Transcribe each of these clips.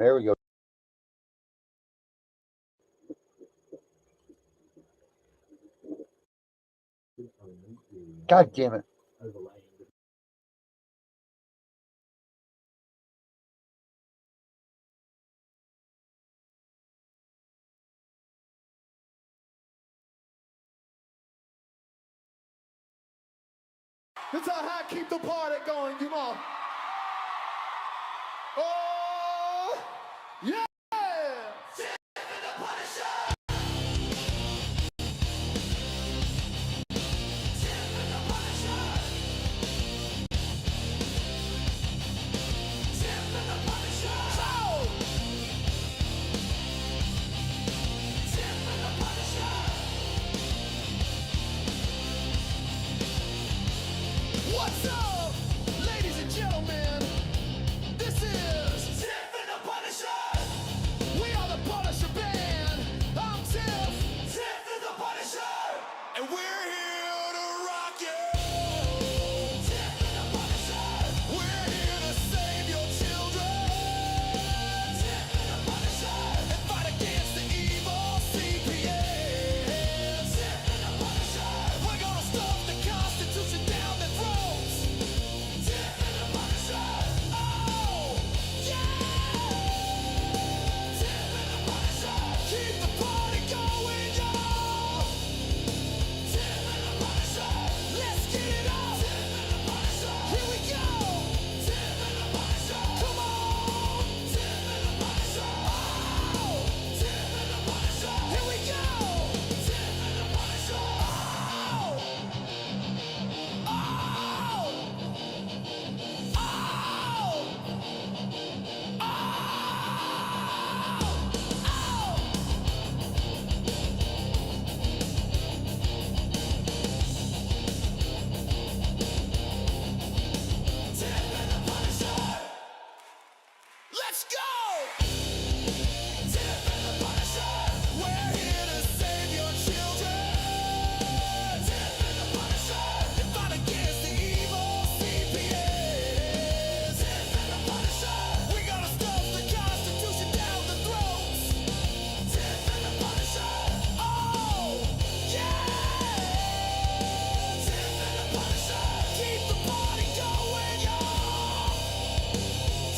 There we go. God damn it. That's how I keep the party going, come on. Oh, yeah! Tiff and the Punisher! Tiff and the Punisher! Tiff and the Punisher! So! Tiff and the Punisher! What's up, ladies and gentlemen? This is Tiff and the Punisher. We are the Punisher Band. I'm Tiff. Tiff and the Punisher. And we're here to rock you. Tiff and the Punisher. We're here to save your children. Tiff and the Punisher. And fight against the evil CPS. Tiff and the Punisher. We're gonna stuff the Constitution down their throats. Tiff and the Punisher. Oh, yeah! Tiff and the Punisher. Keep the party going, y'all. Tiff and the Punisher. Let's get it up. Tiff and the Punisher. Here we go. Tiff and the Punisher. Come on. Tiff and the Punisher. Oh, Tiff and the Punisher. Here we go. Tiff and the Punisher. Oh. Oh. Let's go! Tiff and the Punisher. We're here to save your children. Tiff and the Punisher. And fight against the evil CPS. Tiff and the Punisher. We gotta stuff the Constitution down the throats. Tiff and the Punisher. Oh, yeah! Tiff and the Punisher. Keep the party going, y'all.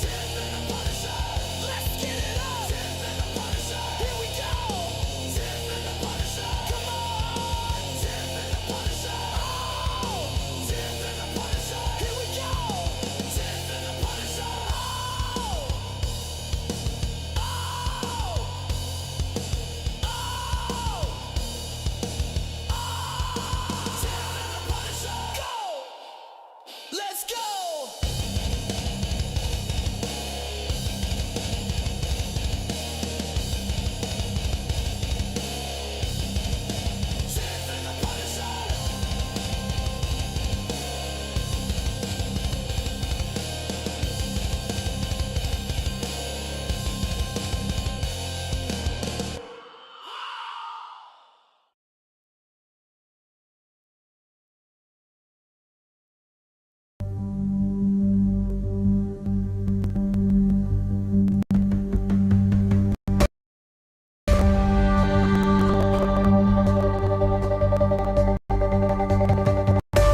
Tiff and the Punisher. Let's get it up. Tiff and the Punisher. Here we go. Tiff and the Punisher. Come on. Tiff and the Punisher. Oh. Tiff and the Punisher. Here we go. Tiff and the Punisher. Oh. Oh. Oh. Tiff and the Punisher. Go. Let's go. Tiff and the Punisher.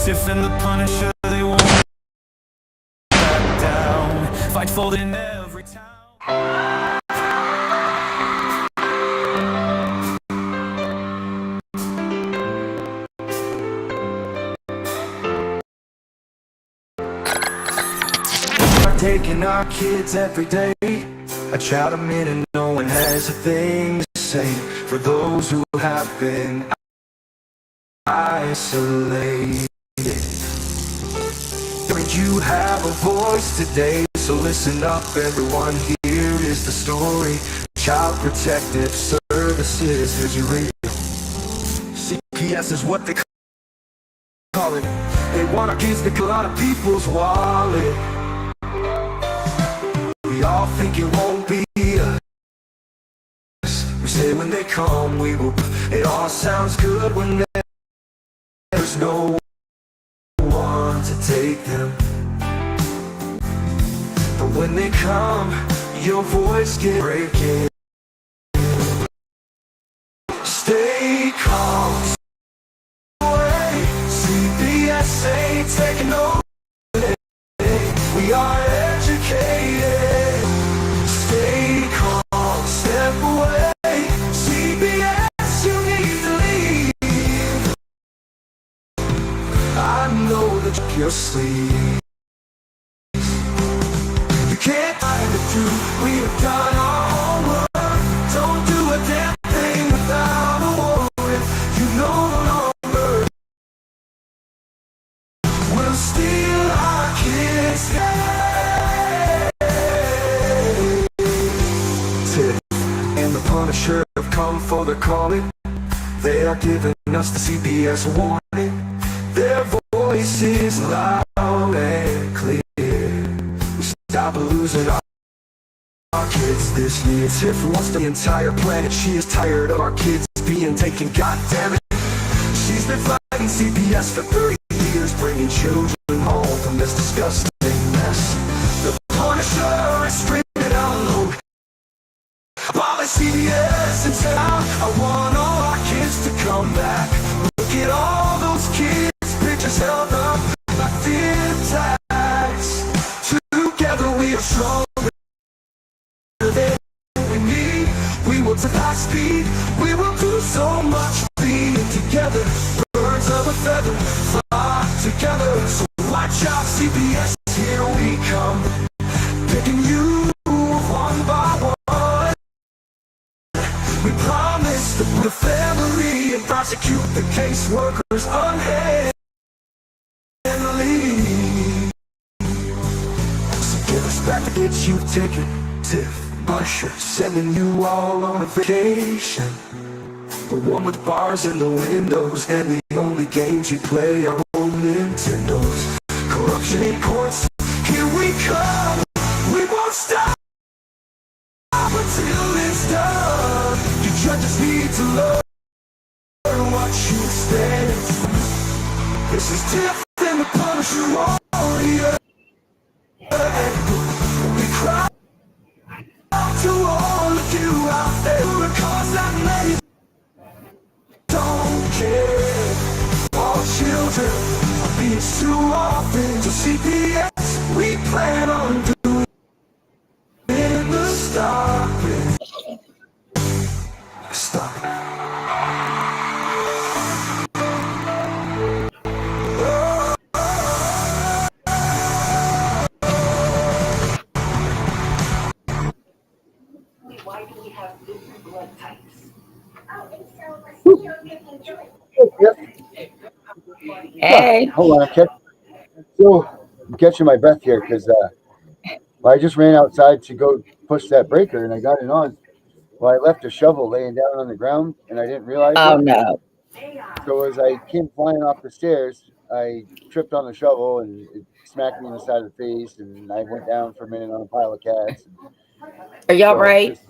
Tiff and the Punisher, they won't back down. Fight for in every town. Taking our kids every day. I shout them in and no one has a thing to say. For those who have been isolated, you have a voice today, so listen up everyone. Here is the story. Child Protective Services, here's your radio. CPS is what they call it. They want our kids to kill out of people's wallet. We all think it won't be us. We say when they come we will. It all sounds good when there's no one to take them. But when they come, your voice get breaking. Stay calm, away. CPS ain't taking over. We are educated. Stay calm, step away. CPS, you need to leave. I know that you're asleep. You can't hide the truth. We have done our homework. Don't do a damn thing without a warrant. You no longer will steal our kids. Tiff and the Punisher have come for the calling. They are giving us the CPS warning. Their voice is loud and clear. We stop losing our kids this year. Tiff wants the entire planet. She is tired of our kids being taken. God damn it. She's been fighting CPS for 30 years, bringing children home from this disgusting mess. The Punisher is screaming out loud. Abolish CPS in town. I want all our kids to come back. Look at all those kids, pictures held up like thin tags. Together we are stronger than we need. We will take high speed. We will do so much being together. Birds of a feather fly together. So watch out, CPS, here we come. Picking you one by one. We promise to put the family and prosecute the caseworkers unhandily. So give us back to get you a ticket. Tiff, Usher, sending you all on a vacation. The one with bars in the windows and the only games you play are old Nintendos. Corruption in courts, here we come. We won't stop until it's done. You judges need to learn what you stand for. This is Tiff and the Punisher warrior. We cry out to all of you out there for a cause that many don't care. All children are being too often to CPS. We plan on doing the stopping. Stop. Why do we have different blood types? Yep. Huh. Hey, Hold on. I'm catching my breath here because I just ran outside to go push that breaker and I got it on. Well, I left a shovel laying down on the ground and I didn't realize oh it. no. So as I came flying off the stairs, I tripped on the shovel and it smacked me in the side of the face and I went down for a minute on a pile of cats. Are y'all So right? just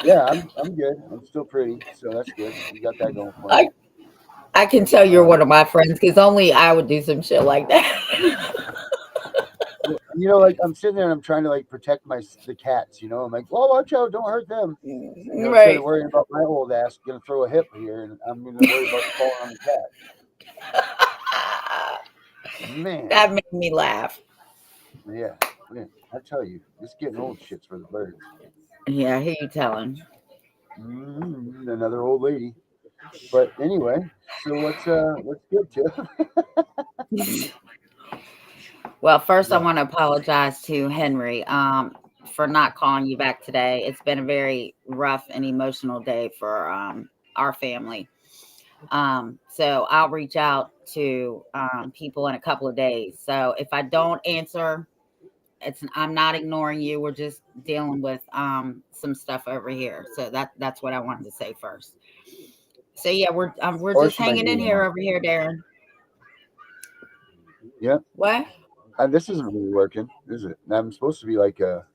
yeah, I'm good. I'm still pretty, so that's good. We got that going for me. I I can tell you're Um, one of my friends because only I would do some shit like that. like I'm sitting there and I'm trying to like protect the cats. I'm like, well, watch out, don't hurt them. Instead of Right. worrying about my old ass gonna throw a hip here, and I'm gonna worry about falling on the cat. Man, That made me laugh. yeah, yeah. I tell you, this getting old shit's for the birds. Yeah, I hear you telling. Another old lady. But anyway, so what's good, Tiff? Well, first I Yeah, want to apologize to Henry for not calling you back today. It's been a very rough and emotional day for our family. So I'll reach out to people in a couple of days. So if I don't answer, I'm not ignoring you. We're just dealing with some stuff over here. So that's what I wanted to say first. So yeah, we're or just she might hanging be in in here line. over here, Darren. Yeah, What? this isn't really working, is it? And I'm supposed to be like a.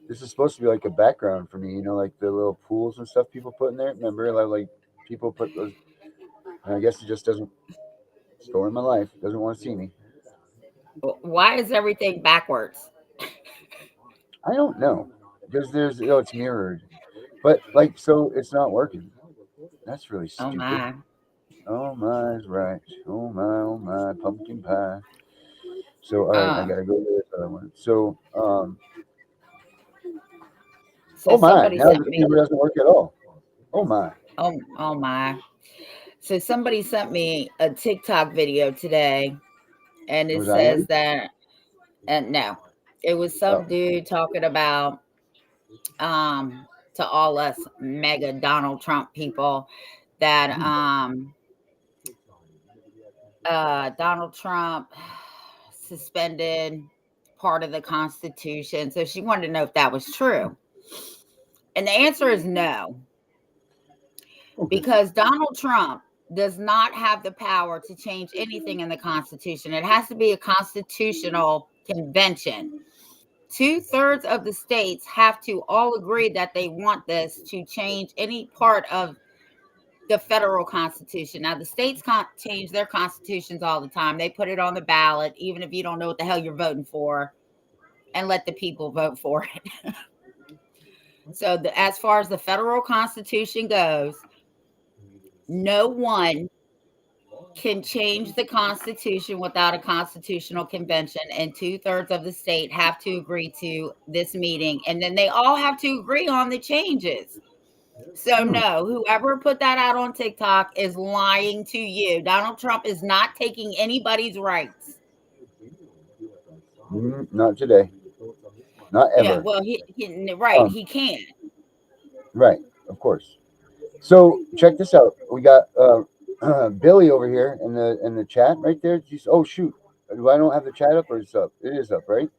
This is supposed to be like a background for me, like the little pools and stuff people put in there. Remember, like people put those. And I guess it just doesn't. Story my life. Doesn't want to see me. Why is everything backwards? I don't know because there's it's mirrored, but like so it's not working. That's really Oh stupid. my. Oh my is right. Oh my pumpkin pie. So all right, I Uh, gotta go to this other one. So so oh my, somebody now sent the me. camera doesn't work at all. Oh my, Oh my. So somebody sent me a TikTok video today, and it was I says in? that, and no, it was Oh, some dude talking about to all us mega Donald Trump people that Donald Trump suspended part of the Constitution. So she wanted to know if that was true. And the answer is no, okay. because Donald Trump does not have the power to change anything in the Constitution. It has to be a constitutional convention. 2/3 of the states have to all agree that they want this to change any part of the federal constitution. Now, the states can't change their constitutions all the time. They put it on the ballot, even if you don't know what the hell you're voting for, and let the people vote for it. So, as far as the federal constitution goes, no one can change the Constitution without a constitutional convention, and 2/3 of the state have to agree to this meeting, and then they all have to agree on the changes. So, no, whoever put that out on TikTok is lying to you. Donald Trump is not taking anybody's rights. Not today, not Yeah, ever. well, right, Um, he can. right, of course. So check this out. We got Billy over here in the chat right there. Oh shoot, do I don't have the chat up or it's up? It is up, right?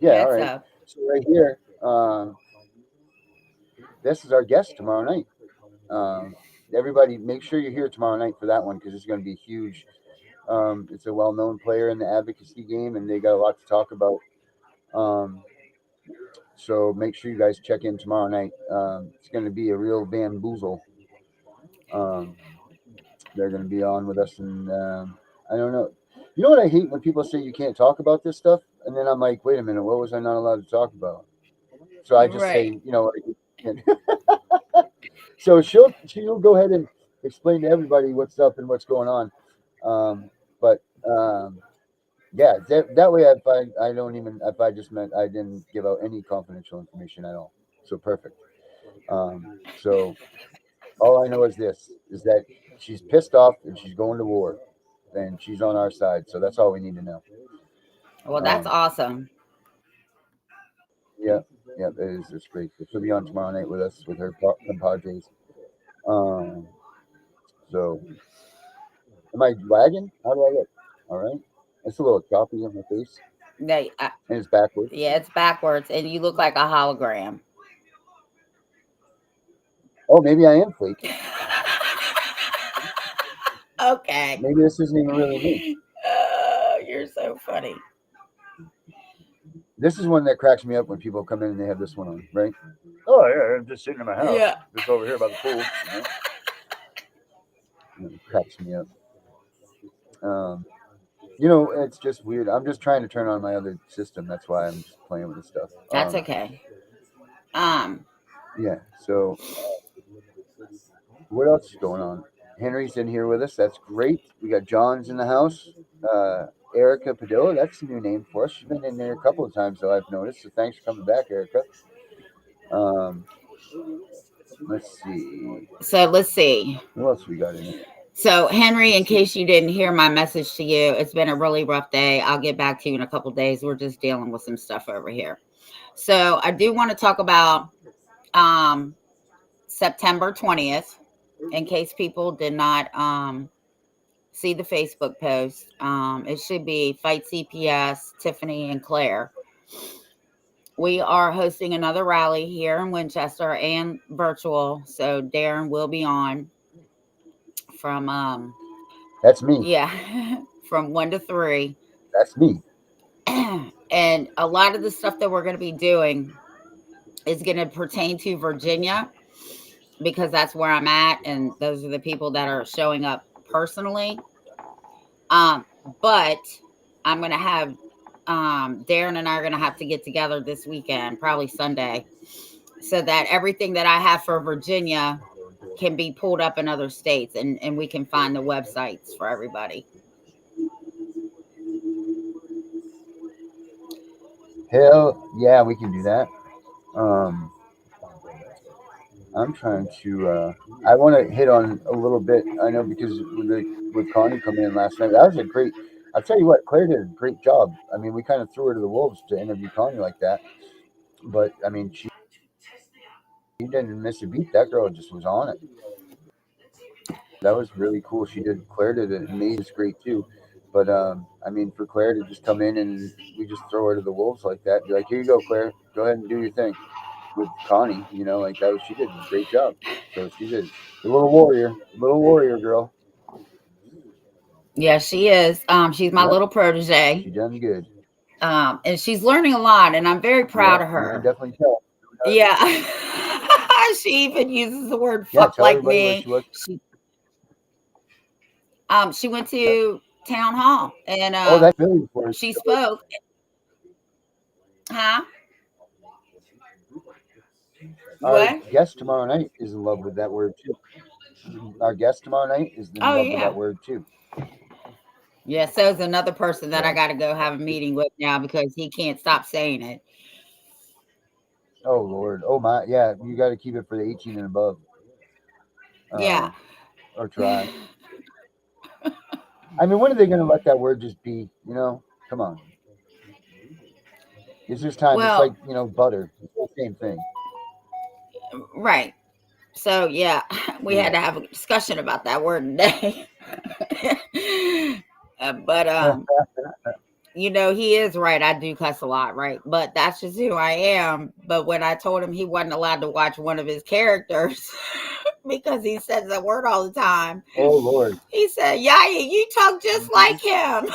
Yeah, Yeah, all it's right. up. So right here, this is our guest tomorrow night. Everybody, make sure you're here tomorrow night for that one because it's going to be huge. It's a well-known player in the advocacy game, and they got a lot to talk about. Um, so make sure you guys check in tomorrow night. It's going to be a real bamboozle. Um, they're going to be on with us, and I don't know. You know what I hate when people say you can't talk about this stuff, and then I'm like, wait a minute, what was I not allowed to talk about? So I just say, Right. so she'll go ahead and explain to everybody what's up and what's going on. But yeah, that way I don't even if I just meant I didn't give out any confidential information at all. So perfect. So all I know is this is that she's pissed off and she's going to war, and she's on our side. So that's all we need to know. Well, that's Um, awesome. yeah, yeah, it is. It's great. She'll be on tomorrow night with us with her compadres. Um, so am I lagging? How do I look? All right. It's a little choppy on my face, They, and it's backwards. yeah, it's backwards, and you look like a hologram. Oh, maybe I am fake. Okay. Maybe this isn't even really me. Oh, you're so funny. This is one that cracks me up when people come in and they have this one on, right? Oh yeah, I'm just sitting in my house, Yeah. just over here by the pool. It cracks me up. Um, it's just weird. I'm just trying to turn on my other system. That's why I'm just playing with this stuff. That's okay. Um, Yeah. So what else is going on? Henry's in here with us. That's great. We got John's in the house. Erica Padilla, that's a new name for us. She's been in there a couple of times, though, I've noticed. So thanks for coming back, Erica. Let's see. so let's see. What else we got in here? So, Henry, in case you didn't hear my message to you, it's been a really rough day. I'll get back to you in a couple days. We're just dealing with some stuff over here. So, I do want to talk about September 20th, in case people did not see the Facebook post. It should be Fight CPS, Tiffany, and Claire. We are hosting another rally here in Winchester and virtual. So, Darren will be on from That's me. yeah, from 1 to 3. That's me. And a lot of the stuff that we're going to be doing is going to pertain to Virginia because that's where I'm at, and those are the people that are showing up personally. But I'm going to have Darren and I are going to have to get together this weekend, probably Sunday, so that everything that I have for Virginia can be pulled up in other states, and we can find the websites for everybody. Hell yeah, we can do that. Um, I'm trying to. I want to hit on a little bit. I know because with Connie coming in last night, that was a great. I'll tell you what, Claire did a great job. I mean, we kind of threw her to the wolves to interview Connie like that, but I mean, she didn't miss a beat. That girl just was on it. That was really cool. She did. Claire did it amazing. It's great too. But I mean, for Claire to just come in and we just throw her to the wolves like that, be like, here you go, Claire, go ahead and do your thing. With Connie, like that was she did a great job. So she did a little warrior girl. Yeah, she is. She's my Yep, little protege. she done good. And she's learning a lot, and I'm very proud Yeah, of you can her. definitely tell. Yeah. She even uses the word Yeah, fuck tell like everybody where me. she was. She went to town hall, and Oh, that's Billy's word. she spoke. Huh? Our What? guest tomorrow night is in love with that word too. Our guest tomorrow night is in Oh love with yeah. that word too. Yeah, so is another person that I So, got to go have a meeting with now because he can't stop saying it. oh Lord, oh my, yeah, you got to keep it for the 18 and above, Yeah. or try. I mean, when are they going to let that word just be? Come on. It's just time. It's like Well, butter. It's the same thing. right. So yeah, we Yeah. had to have a discussion about that word today. But he is right. I do cuss a lot, right? But that's just who I am. But when I told him he wasn't allowed to watch one of his characters because he says that word all the time, Oh Lord. he said, "Yaya, you talk just like him."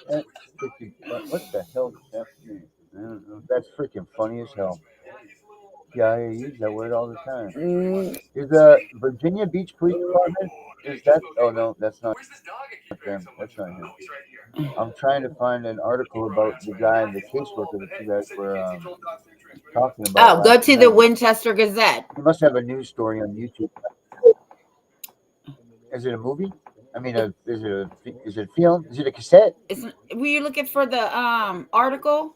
That's freaking what the hell does that mean? I don't know. That's freaking funny as hell. Yeah, I use that word all the time. Mm, Is the Virginia Beach Police Department? Is that? Oh no, that's not them. That's not him. I'm trying to find an article about the guy, the caseworker that you guys were talking about oh, go last to the night. Winchester Gazette. He must have a news story on YouTube. Is it a movie? I mean, is it a film? Is it a cassette? Were you looking for the article?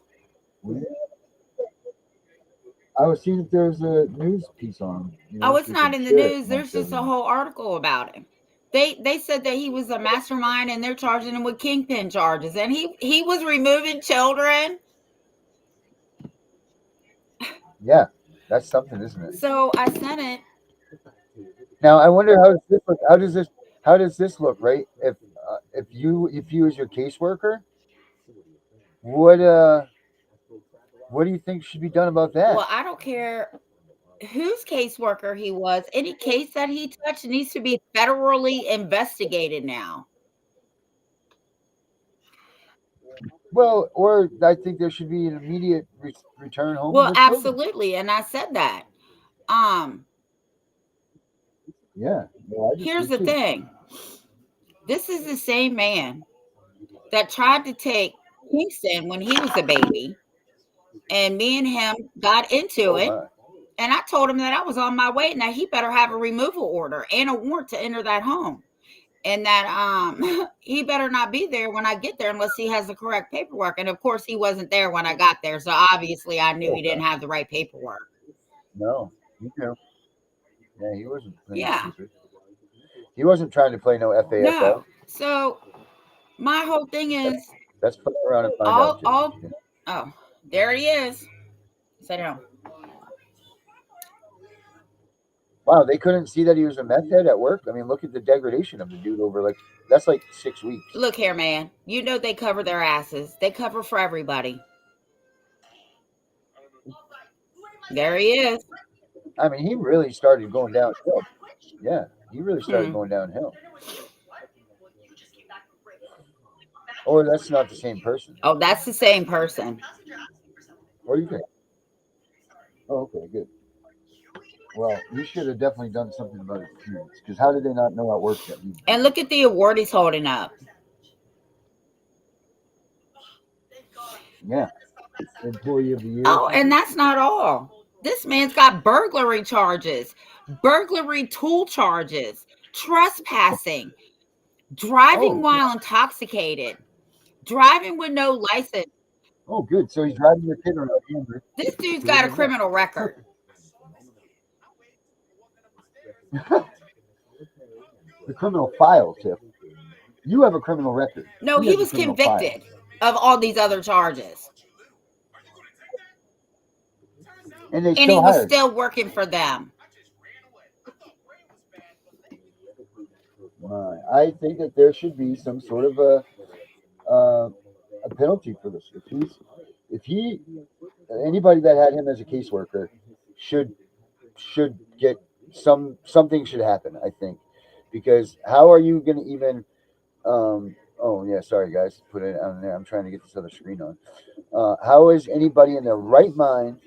I was seeing if there was a news piece on, Oh, if it's we not could in the share it news. There's amongst just a everyone. whole article about him. They said that he was a mastermind and they're charging him with kingpin charges, and he was removing children. Yeah, that's something, isn't it? So I sent it. Now I wonder how does this look? How does this look? Right? If you as your caseworker, what what do you think should be done about that? Well, I don't care whose caseworker he was. Any case that he touched needs to be federally investigated now. Well, or I think there should be an immediate return home with Well, their children. absolutely, and I said that. Um, Yeah, well, I just Here's did the too. thing. This is the same man that tried to take Kingston when he was a baby, and me and him got into Oh it. my. And I told him that I was on my way. Now he better have a removal order and a warrant to enter that home. And that he better not be there when I get there unless he has the correct paperwork. And of course he wasn't there when I got there. So obviously I knew Oh he god. didn't have the right paperwork. No, you know. Yeah, he wasn't playing Yeah. stupid. He wasn't trying to play no No. FAFL. So my whole thing Let's, is let's flip around and find out, all Jimmy. all oh, there he is. Sit down. Wow, they couldn't see that he was a meth head at work. I mean, look at the degradation of the dude over that's like 6 weeks. Look here, man. You know they cover their asses. They cover for everybody. There he is. I mean, he really started going downhill. Yeah, he really started Hmm. going downhill. Or that's not the same person. Oh, that's the same person. What do you think? Oh, okay, good. Well, he should have definitely done something about his appearance. Because how did they not know at work that he? And look at the award he's holding up. Yeah, employee of the year. Oh, and that's not all. This man's got burglary charges, burglary tool charges, trespassing, driving Oh, while intoxicated, driving with no license. oh, good. So he's driving your kid around Amber. This dude's Doing got a his best. criminal record. The criminal file, Tiff. You have a criminal record. No, he has a was criminal convicted of all these other charges. And they And he still was hired. still working for them. I think that there should be some sort of a penalty for this. If he anybody that had him as a caseworker should get something should happen. I think because how are you going to even oh yeah, sorry guys, put it on there. I'm trying to get this other screen on. How is anybody in their right mind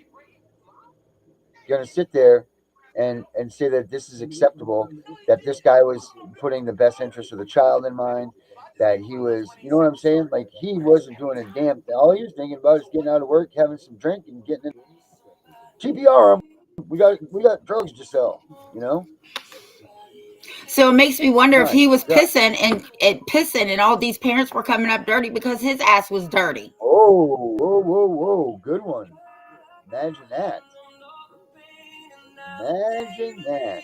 going to sit there and say that this is acceptable, that this guy was putting the best interest of the child in mind, that he was, you know what I'm saying? Like he wasn't doing a damn thing. All he was thinking about is getting out of work, having some drink, and getting it. TPR, we got drugs to sell, you know. So it makes me wonder if My he was God. pissing and all these parents were coming up dirty because his ass was dirty. Oh, whoa, good one. Imagine that. Imagine that.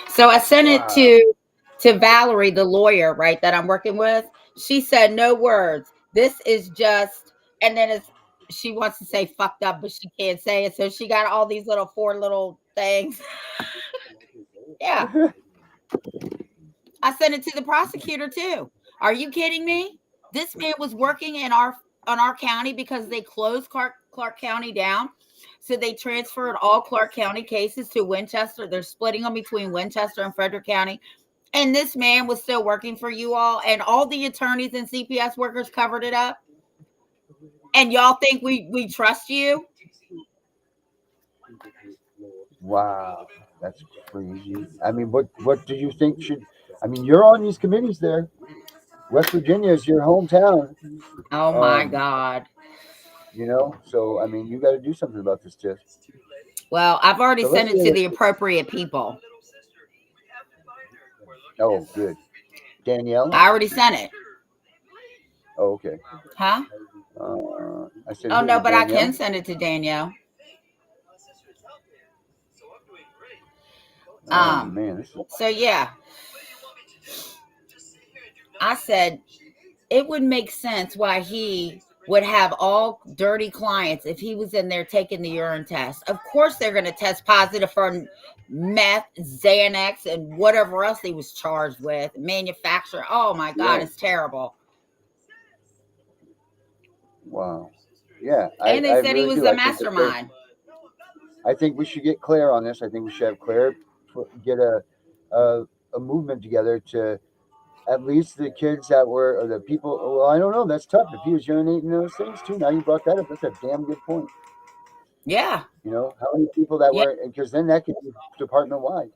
So I sent it Wow. to Valerie, the lawyer, right, that I'm working with. She said no words. This is just, and then she wants to say fucked up, but she can't say it. So she got all these four little things. Yeah. I sent it to the prosecutor too. Are you kidding me? This man was working in our county because they closed Clark County down. So they transferred all Clark County cases to Winchester. They're splitting them between Winchester and Frederick County. And this man was still working for you all, and all the attorneys and CPS workers covered it up. And y'all think we trust you? Wow, that's crazy. I mean, what do you think should? I mean, you're on these committees there. West Virginia is your hometown. Oh my God. You know, so I mean, you got to do something about this, Tiff. Well, I've already So sent it to the appropriate people. Oh, good. Danielle. I already sent it. Oh, okay. Huh? I said. Oh no, but Danielle? I can send it to Danielle. Oh man. So yeah, I said it would make sense why he would have all dirty clients if he was in there taking the urine test. Of course, they're going to test positive for meth, Xanax, and whatever else he was charged with. Manufacturer. Oh my God, it's terrible. Wow. Yeah. And they I said really he was do. the mastermind. I think we should get Claire on this. I think we should have Claire get a movement together to at least the kids that were, or the people. Well, I don't know. That's tough. If he was urinating those things too. Now you brought that up. That's a damn good point. Yeah. You know, how many people that Yeah. were, because then that could be department wide.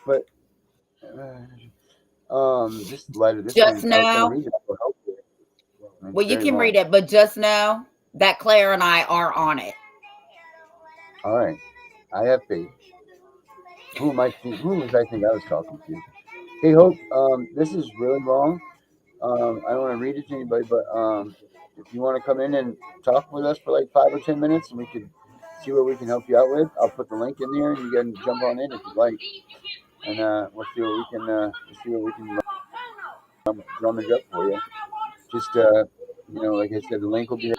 But this letter, this Just one, I was going to know. read it for help. Well, you can read it, but just know that Claire and I are on it. All right. I have faith. Who was I think I was talking to? Hey, Hope, this is really long. I don't want to read it to anybody, but if you want to come in and talk with us for like 5 or 10 minutes and we could see what we can help you out with, I'll put the link in there and you can jump on in if you'd like. And we'll see what we can rummage up for you. Just, like I said, the link will be there.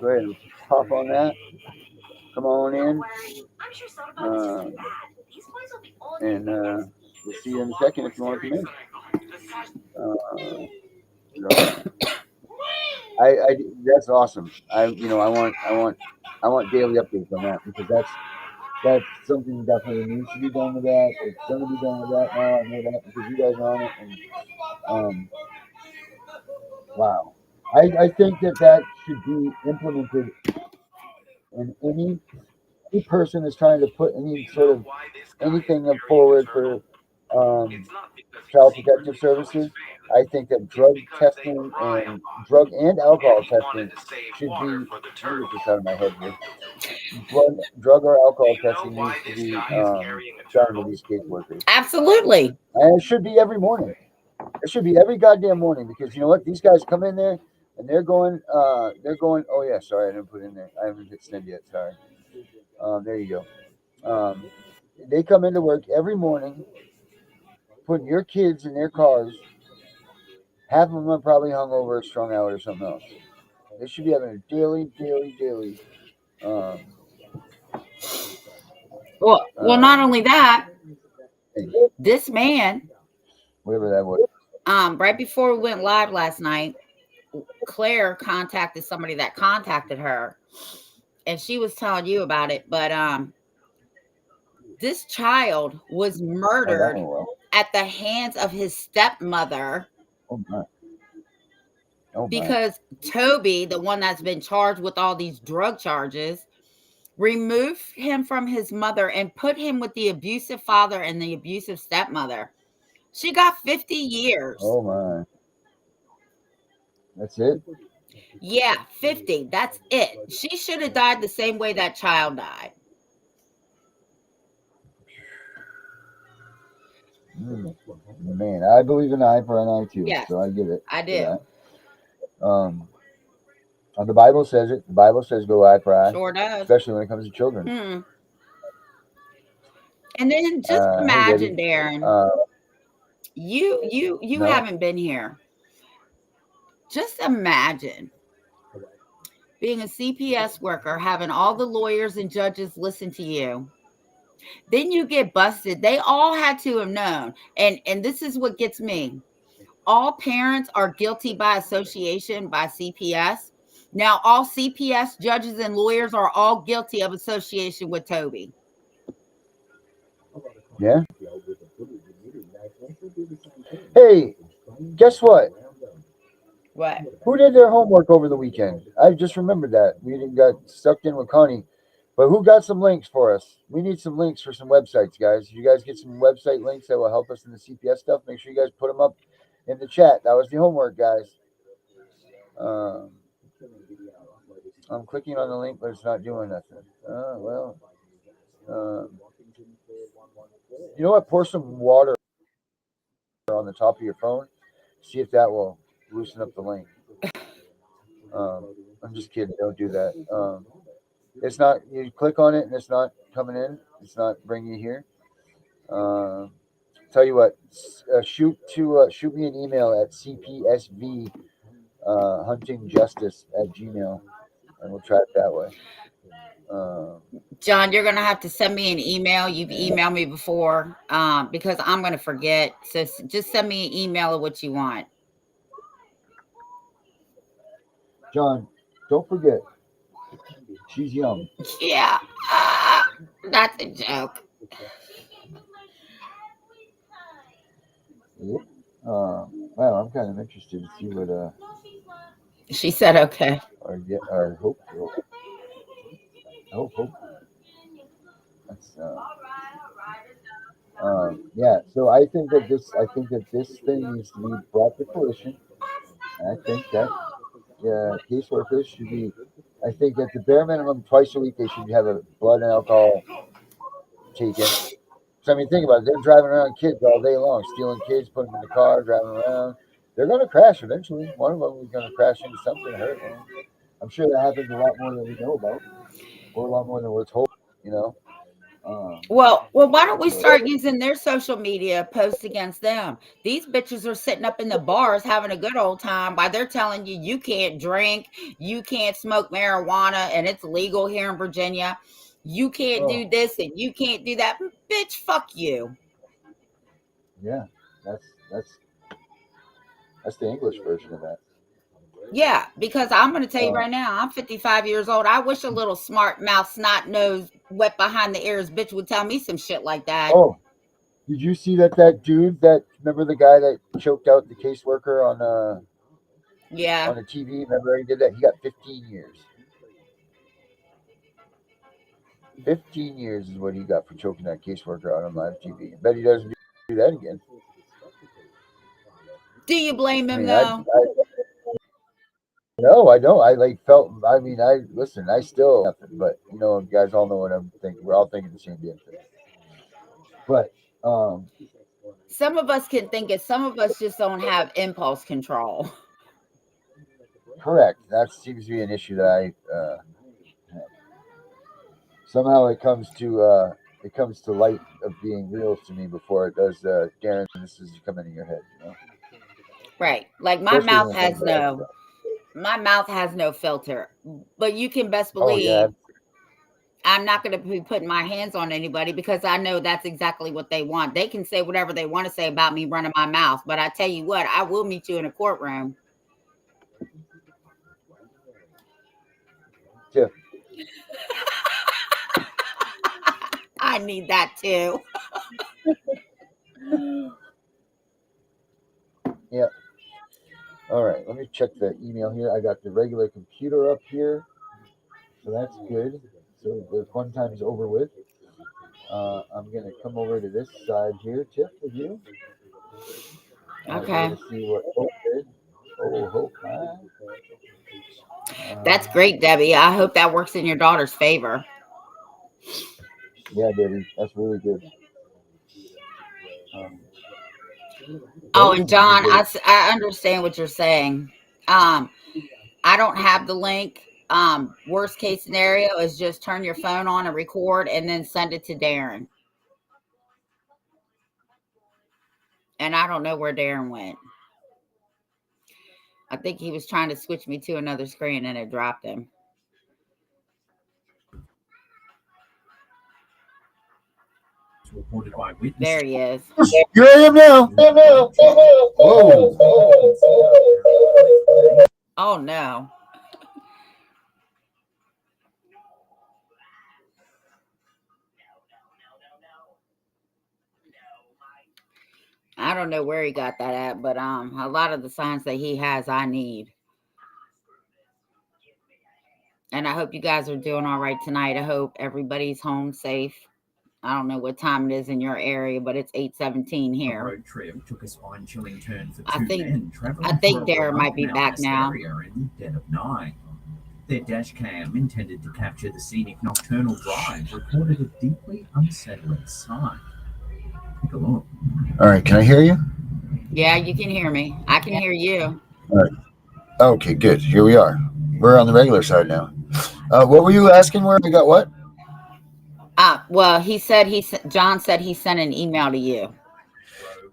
Go ahead and pop on that. Come on in. And we'll see you in a second if you want to come in. I that's awesome. I want daily updates on that because that's something definitely needs to be done with that. It's going to be done with that now. I know that because you guys are on it. And wow, I think that should be implemented And any person is trying to put any sort of anything forward for child protective services, I think that drug testing and drug and alcohol testing should be. Let me get this out of my head here. Drug or alcohol testing needs to be done with these caseworkers, Absolutely. and it should be every morning. It should be every goddamn morning because you know what? These guys come in there and they're going. Oh yeah, sorry, I didn't put it in there. I haven't hit send yet. Sorry. There you go. They come into work every morning, putting your kids in their cars. Half of them are probably hungover, strung out, or something else. They should be having a daily. Um, Well, not only that, thing, this man, whatever that was. right before we went live last night, Claire contacted somebody that contacted her, and she was telling you about it. But this child was Oh, that murdered went well. at the hands of his stepmother Oh my. Oh my. because Toby, the one that's been charged with all these drug charges, removed him from his mother and put him with the abusive father and the abusive stepmother. She got 50 years. Oh my. That's it? Yeah, 50. That's it. She should have died the same way that child died. Man, I believe in eye for an eye too. Yes, So I get it. I do. The Bible says it. The Bible says go eye for eye. Sure does. Especially when it comes to children. And then just imagine, hey, Darren, you no. haven't been here. Just imagine being a CPS worker, having all the lawyers and judges listen to you. Then you get busted. They all had to have known. And this is what gets me. All parents are guilty by association by CPS. Now, all CPS judges and lawyers are all guilty of association with Toby. Yeah. Hey, guess what? What? Who did their homework over the weekend? I just remembered that. We didn't got sucked in with Connie. But who got some links for us? We need some links for some websites, guys. You guys get some website links that will help us in the CPS stuff. Make sure you guys put them up in the chat. That was the homework, guys. I'm clicking on the link, but it's not doing nothing. You know what? Pour some water on the top of your phone. See if that will loosen up the link. I'm just kidding. Don't do that. It's not. You click on it and it's not coming in. It's not bringing you here. Tell you what. Shoot me an email at cpsv huntingjustice@gmail, and we'll try it that way. John, you're gonna have to send me an email. You've emailed me before because I'm gonna forget. So just send me an email of what you want. John, don't forget. She's young. Yeah, that's a joke. Yeah. Well, I'm kind of interested to see what. She said okay. Or hope. That's yeah. So I think that this thing needs to be brought to fruition. And I think that caseworkers should be. I think at the bare minimum, twice a week they should have a blood and alcohol taken. So I mean, think about it. They're driving around kids all day long, stealing kids, putting them in the car, driving around. They're going to crash eventually. One of them is going to crash into something, hurt them. I'm sure that happens a lot more than we know about, or a lot more than we're told. You know. Well, why don't we start using their social media posts against them? These bitches are sitting up in the bars having a good old time while they're telling you you can't drink, you can't smoke marijuana, and it's legal here in Virginia. You can't do this and you can't do that. Bitch, fuck you. Yeah, that's the English version of that. Yeah, because I'm going to tell you right now, I'm 55 years old. I wish a little smart mouth, snot nose, wet behind the ears bitch would tell me some shit like that. Oh, did you see that dude remember the guy that choked out the caseworker on on the TV? Remember he did that? He got 15 years. 15 years is what he got for choking that caseworker out on live TV. I bet he doesn't do that again. Do you blame I him mean, though? no, I don't. I like felt. I mean, I listen. I still nothing, but you know, you guys all know what I'm thinking. We're all thinking the same damn thing. But Some of us can think it. Some of us just don't have impulse control. correct. That seems to be an issue that I have. Somehow it comes to light of being real to me before it does. Darren, this is coming in your head, you know, Right. Like especially when it comes to that stuff. my mouth has no filter. But you can best Oh yeah, believe I'm not going to be putting my hands on anybody because I know that's exactly what they want. They can say whatever they want to say about me running my mouth, but I tell you what, I will meet you in a courtroom. Tiff. I need that too. Yeah. All right. Let me check the email here. I got the regular computer up here, so that's good. So the fun time's over with. I'm gonna come over to this side here, Tiff, with you. We're Okay. gonna see what Hope did. Oh, Hope, That's great, Debbie. I hope that works in your daughter's favor. yeah, baby, that's really good. Um, Oh, those and seem to be John, great. I understand what you're saying. Um, I don't have the link. Worst case scenario is just turn your phone on and record and then send it to Darren. And I don't know where Darren went. I think he was trying to switch me to another screen and it dropped him. Reported by witnesses. There he is. Here I am now. Whoa. Oh no. I don't know where he got that at, but a lot of the signs that he has I need. And I hope you guys are doing all right tonight. I hope everybody's home safe. I don't know what time it is in your area, but it's 8:17 A here. road trip took a spine-chilling turn for I two think- men traveling I think through a Darren might remote be back mountainous now. area in the dead of night. Their dash cam, intended to capture the scenic nocturnal drive, recorded a deeply unsettling sight. Take a look. All right, can I hear you? Yeah, you can hear me. I can hear you. Okay, good. Here we are. We're on the regular side now. What were you asking? Where I got what? Well, John said he sent an email to you.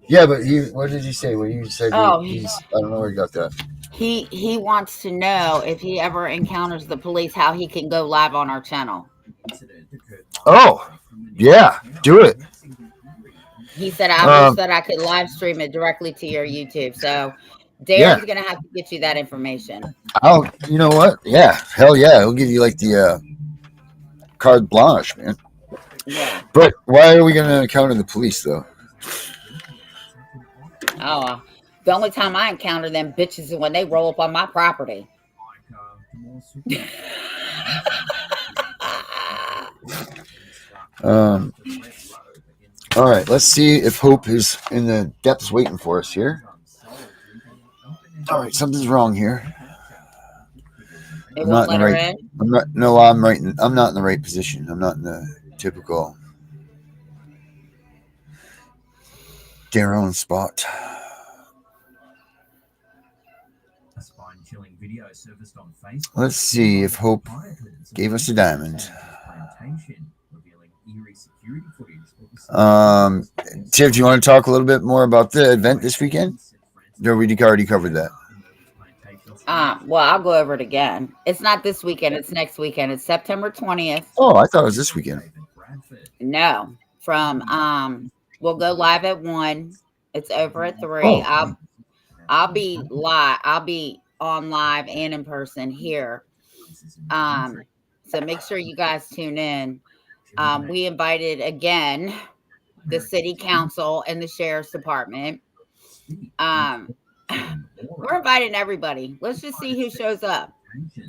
Yeah, but what did he say? Well, you said Oh, he's. I don't know where he got that. He wants to know if he ever encounters the police, how he can go live on our channel. Oh, yeah, do it. He said, I wish that I could live stream it directly to your YouTube. So Darren's gonna have to get you that information. You know what? Yeah, hell yeah. He'll give you like the carte blanche, man. Yeah. But why are we going to encounter the police, though? Oh, the only time I encounter them bitches is when they roll up on my property. All right, let's see if Hope is in the depths waiting for us here. All right, something's wrong here. It I'm won't not in let the her right. in? I'm not. No, I'm right. I'm not in the right position. I'm not in the typical Darren spot. A spine-chilling video surfaced on Facebook. Let's see if Hope gave us a diamond. Tiff, do you want to talk a little bit more about the event this weekend? Or we already covered that? Well, I'll go over it again. It's not this weekend. It's next weekend. It's September 20th. Oh, I thought it was this weekend. No, we'll go live at 1. It's over at 3. Oh. I'll be live. I'll be on live and in person here. So make sure you guys tune in. We invited again the city council and the sheriff's department. We're inviting everybody. Let's just see who shows up.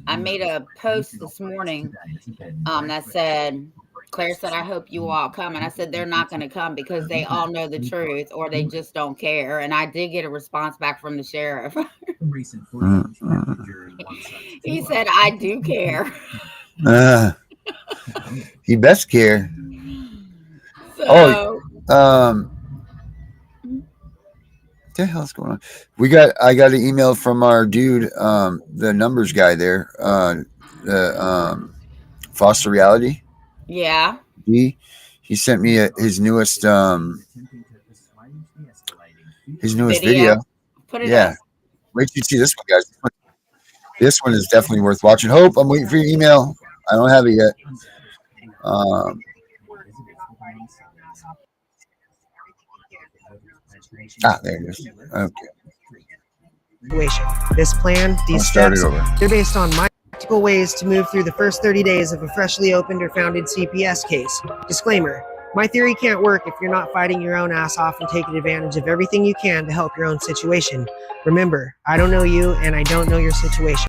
I made a post this morning that said, Claire said, I hope you all come. And I said, they're not going to come because they all know the truth or they just don't care. And I did get a response back from the sheriff. Recent footage captured during one such He tour. said, I do care. He best care. So, What the hell's going on? I got an email from our dude, the numbers guy there, the Foster Reality. yeah. He sent me his newest video. Put it Yeah. up. Wait till you see this one, guys. This one is definitely worth watching. Hope, I'm waiting for your email. I don't have it yet. There it is. Okay. Situation. This plan, these steps, they're based on my practical ways to move through the first 30 days of a freshly opened or founded CPS case. Disclaimer. My theory can't work if you're not fighting your own ass off and taking advantage of everything you can to help your own situation. Remember, I don't know you and I don't know your situation.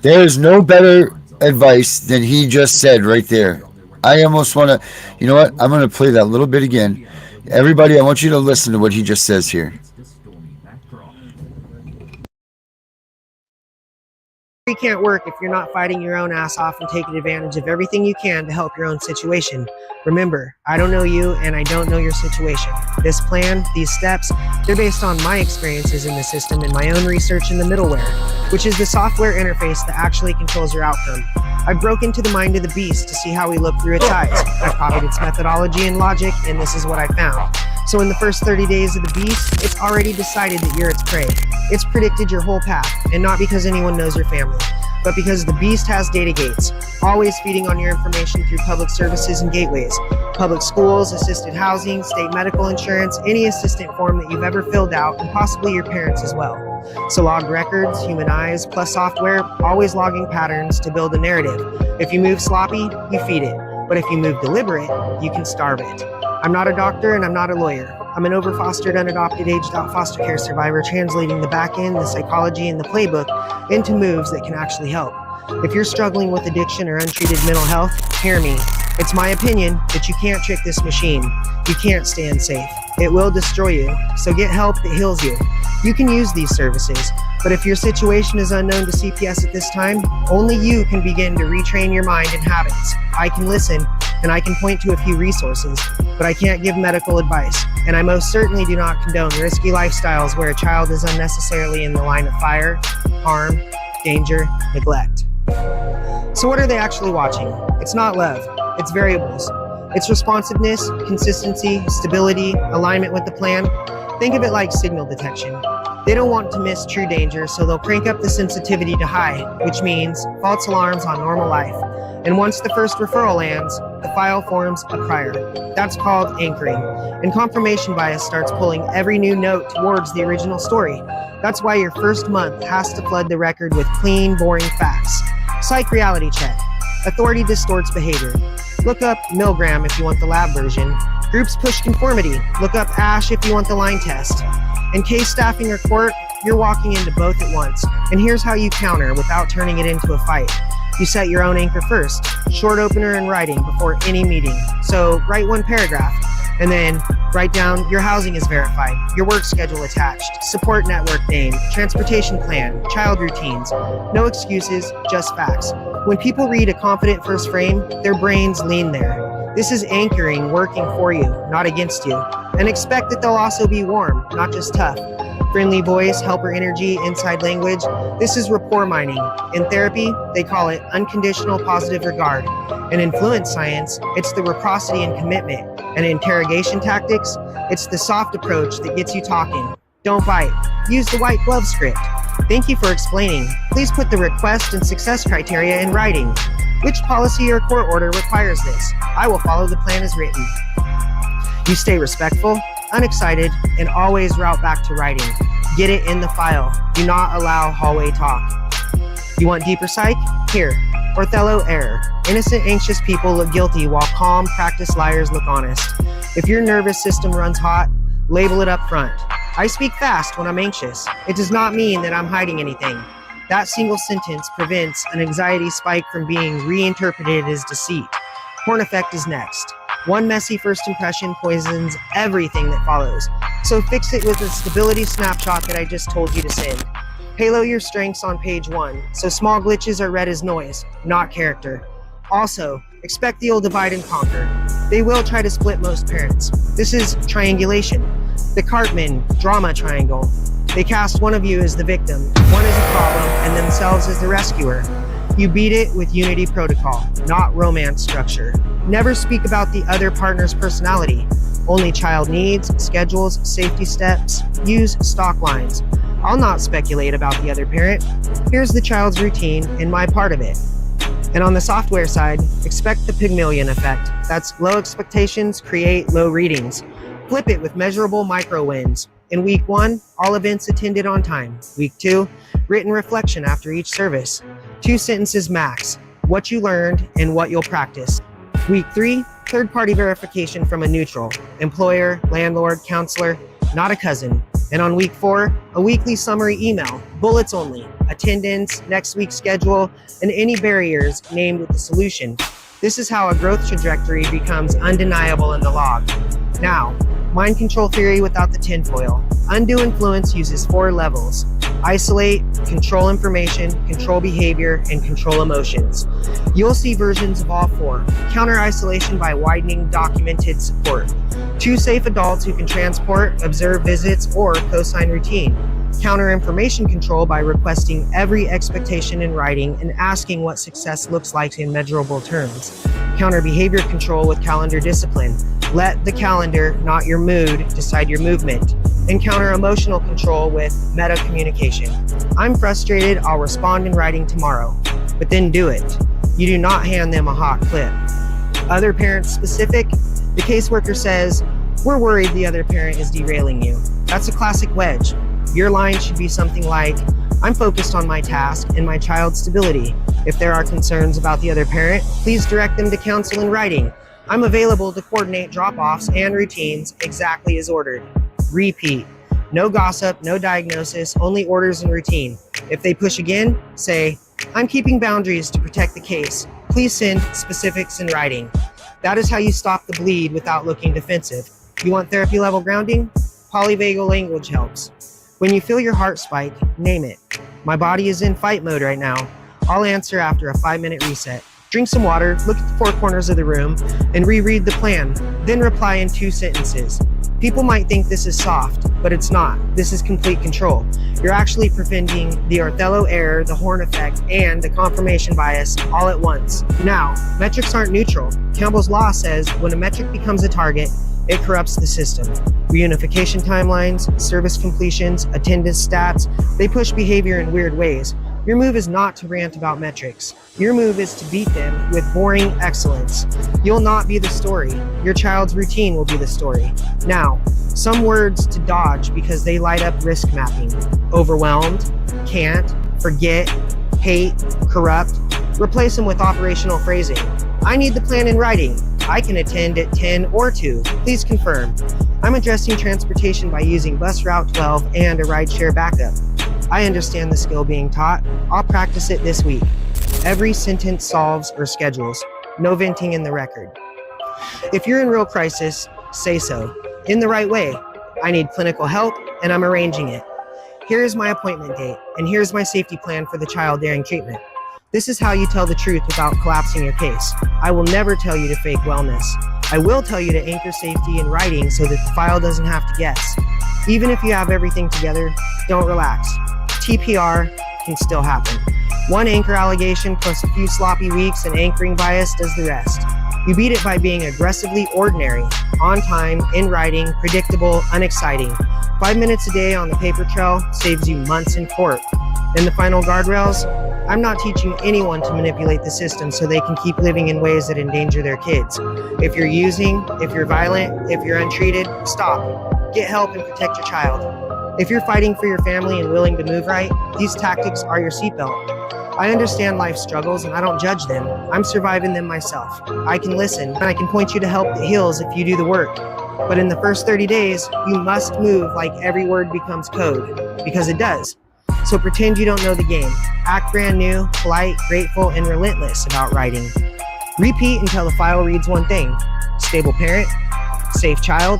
There is no better advice than he just said right there. I almost want to, you know what? I'm going to play that little bit again. Everybody, I want you to listen to what he just says here. It can't work if you're not fighting your own ass off and taking advantage of everything you can to help your own situation. Remember, I don't know you and I don't know your situation. This plan, these steps, they're based on my experiences in the system and my own research in the middleware, which is the software interface that actually controls your outcome. I broke into the mind of the beast to see how we look through its eyes. I copied its methodology and logic, and this is what I found. So in the first 30 days of the beast, it's already decided that you're its prey. It's predicted your whole path, and not because anyone knows your family, but because the beast has data gates, always feeding on your information through public services and gateways. Public schools, assisted housing, state medical insurance, any assistant form that you've ever filled out, and possibly your parents as well. So logged records, human eyes, plus software, always logging patterns to build a narrative. If you move sloppy, you feed it. But if you move deliberate, you can starve it. I'm not a doctor and I'm not a lawyer. I'm an overfostered, unadopted, aged-out foster care survivor translating the back end, the psychology, and the playbook into moves that can actually help. If you're struggling with addiction or untreated mental health, hear me. It's my opinion that you can't trick this machine. You can't stay unsafe. It will destroy you, so get help that heals you. You can use these services, but if your situation is unknown to CPS at this time, only you can begin to retrain your mind and habits. I can listen, and I can point to a few resources, but I can't give medical advice, and I most certainly do not condone risky lifestyles where a child is unnecessarily in the line of fire, harm, danger, neglect. So what are they actually watching? It's not love, it's variables. It's responsiveness, consistency, stability, alignment with the plan. Think of it like signal detection. They don't want to miss true danger, so they'll crank up the sensitivity to high, which means false alarms on normal life. And once the first referral lands, the file forms a prior. That's called anchoring. And confirmation bias starts pulling every new note towards the original story. That's why your first month has to flood the record with clean, boring facts. Psych reality check. Authority distorts behavior. Look up Milgram if you want the lab version. Groups push conformity. Look up ASH if you want the line test. In case staffing or court, you're walking into both at once. And here's how you counter without turning it into a fight. You set your own anchor first, short opener and writing before any meeting. So write one paragraph and then write down your housing is verified, your work schedule attached, support network name, transportation plan, child routines. No excuses, just facts. When people read a confident first frame, their brains lean there. This is anchoring working for you, not against you. And expect that they'll also be warm, not just tough. Friendly voice, helper energy, inside language. This is rapport mining. In therapy, they call it unconditional positive regard. In influence science, it's the reciprocity and commitment. And in interrogation tactics, it's the soft approach that gets you talking. Don't bite. Use the white glove script. Thank you for explaining. Please put the request and success criteria in writing. Which policy or court order requires this? I will follow the plan as written. You stay respectful, unexcited, and always route back to writing. Get it in the file. Do not allow hallway talk. You want deeper psych? Here. Othello error. Innocent, anxious people look guilty while calm, practiced liars look honest. If your nervous system runs hot, label it up front. I speak fast when I'm anxious. It does not mean that I'm hiding anything. That single sentence prevents an anxiety spike from being reinterpreted as deceit. Horn effect is next. One messy first impression poisons everything that follows. So fix it with the stability snapshot that I just told you to send. Halo your strengths on page 1, so small glitches are read as noise, not character. Also, expect the old divide and conquer. They will try to split most parents. This is triangulation. The Cartman drama triangle. They cast one of you as the victim, one as a problem, and themselves as the rescuer. You beat it with unity protocol, not romance structure. Never speak about the other partner's personality. Only child needs, schedules, safety steps. Use stock lines. I'll not speculate about the other parent. Here's the child's routine and my part of it. And on the software side, expect the Pygmalion effect. That's low expectations create low readings. Flip it with measurable micro wins. In week 1, all events attended on time. Week 2, written reflection after each service. 2 sentences max, what you learned and what you'll practice. Week 3, third-party verification from a neutral, employer, landlord, counselor, not a cousin. And on week 4, a weekly summary email, bullets only, attendance, next week's schedule, and any barriers named with the solution. This is how a growth trajectory becomes undeniable in the log. Now, mind control theory without the tinfoil. Undue influence uses 4 levels: isolate, control information, control behavior, and control emotions. You'll see versions of all 4. Counter isolation by widening documented support. 2 safe adults who can transport, observe visits, or co-sign routine. Counter information control by requesting every expectation in writing and asking what success looks like in measurable terms. Counter behavior control with calendar discipline. Let the calendar, not your mood, decide your movement. And counter emotional control with meta communication. I'm frustrated, I'll respond in writing tomorrow. But then do it. You do not hand them a hot clip. Other parent specific, the caseworker says, "We're worried the other parent is derailing you." That's a classic wedge. Your line should be something like, "I'm focused on my task and my child's stability. If there are concerns about the other parent, please direct them to counsel in writing. I'm available to coordinate drop-offs and routines exactly as ordered." Repeat. No gossip, no diagnosis, only orders and routine. If they push again, say, "I'm keeping boundaries to protect the case. Please send specifics in writing." That is how you stop the bleed without looking defensive. You want therapy level grounding? Polyvagal language helps. When you feel your heart spike, name it. My body is in fight mode right now. I'll answer after a 5-minute reset. Drink some water, look at the 4 corners of the room, and reread the plan. Then reply in 2 sentences. People might think this is soft, but it's not. This is complete control. You're actually preventing the Othello error, the Horn effect, and the confirmation bias all at once. Now, metrics aren't neutral. Campbell's law says when a metric becomes a target, it corrupts the system. Reunification timelines, service completions, attendance stats, they push behavior in weird ways. Your move is not to rant about metrics. Your move is to beat them with boring excellence. You'll not be the story. Your child's routine will be the story. Now, some words to dodge because they light up risk mapping. Overwhelmed, can't, forget, hate, corrupt. Replace them with operational phrasing. I need the plan in writing. I can attend at 10 or 2. Please confirm. I'm addressing transportation by using bus route 12 and a rideshare backup. I understand the skill being taught. I'll practice it this week. Every sentence solves or schedules. No venting in the record. If you're in real crisis, say so. In the right way. I need clinical help and I'm arranging it. Here is my appointment date and here's my safety plan for the child during treatment. This is how you tell the truth without collapsing your case. I will never tell you to fake wellness. I will tell you to anchor safety in writing so that the file doesn't have to guess. Even if you have everything together, don't relax. TPR can still happen. One anchor allegation plus a few sloppy weeks and anchoring bias does the rest. You beat it by being aggressively ordinary, on time, in writing, predictable, unexciting. 5 minutes a day on the paper trail saves you months in court. And the final guardrails? I'm not teaching anyone to manipulate the system so they can keep living in ways that endanger their kids. If you're using, if you're violent, if you're untreated, stop. Get help and protect your child. If you're fighting for your family and willing to move right, these tactics are your seatbelt. I understand life's struggles and I don't judge them. I'm surviving them myself. I can listen and I can point you to help that heals if you do the work. But in the first 30 days, you must move like every word becomes code, because it does. So pretend you don't know the game. Act brand new, polite, grateful, and relentless about writing. Repeat until the file reads one thing: stable parent, safe child,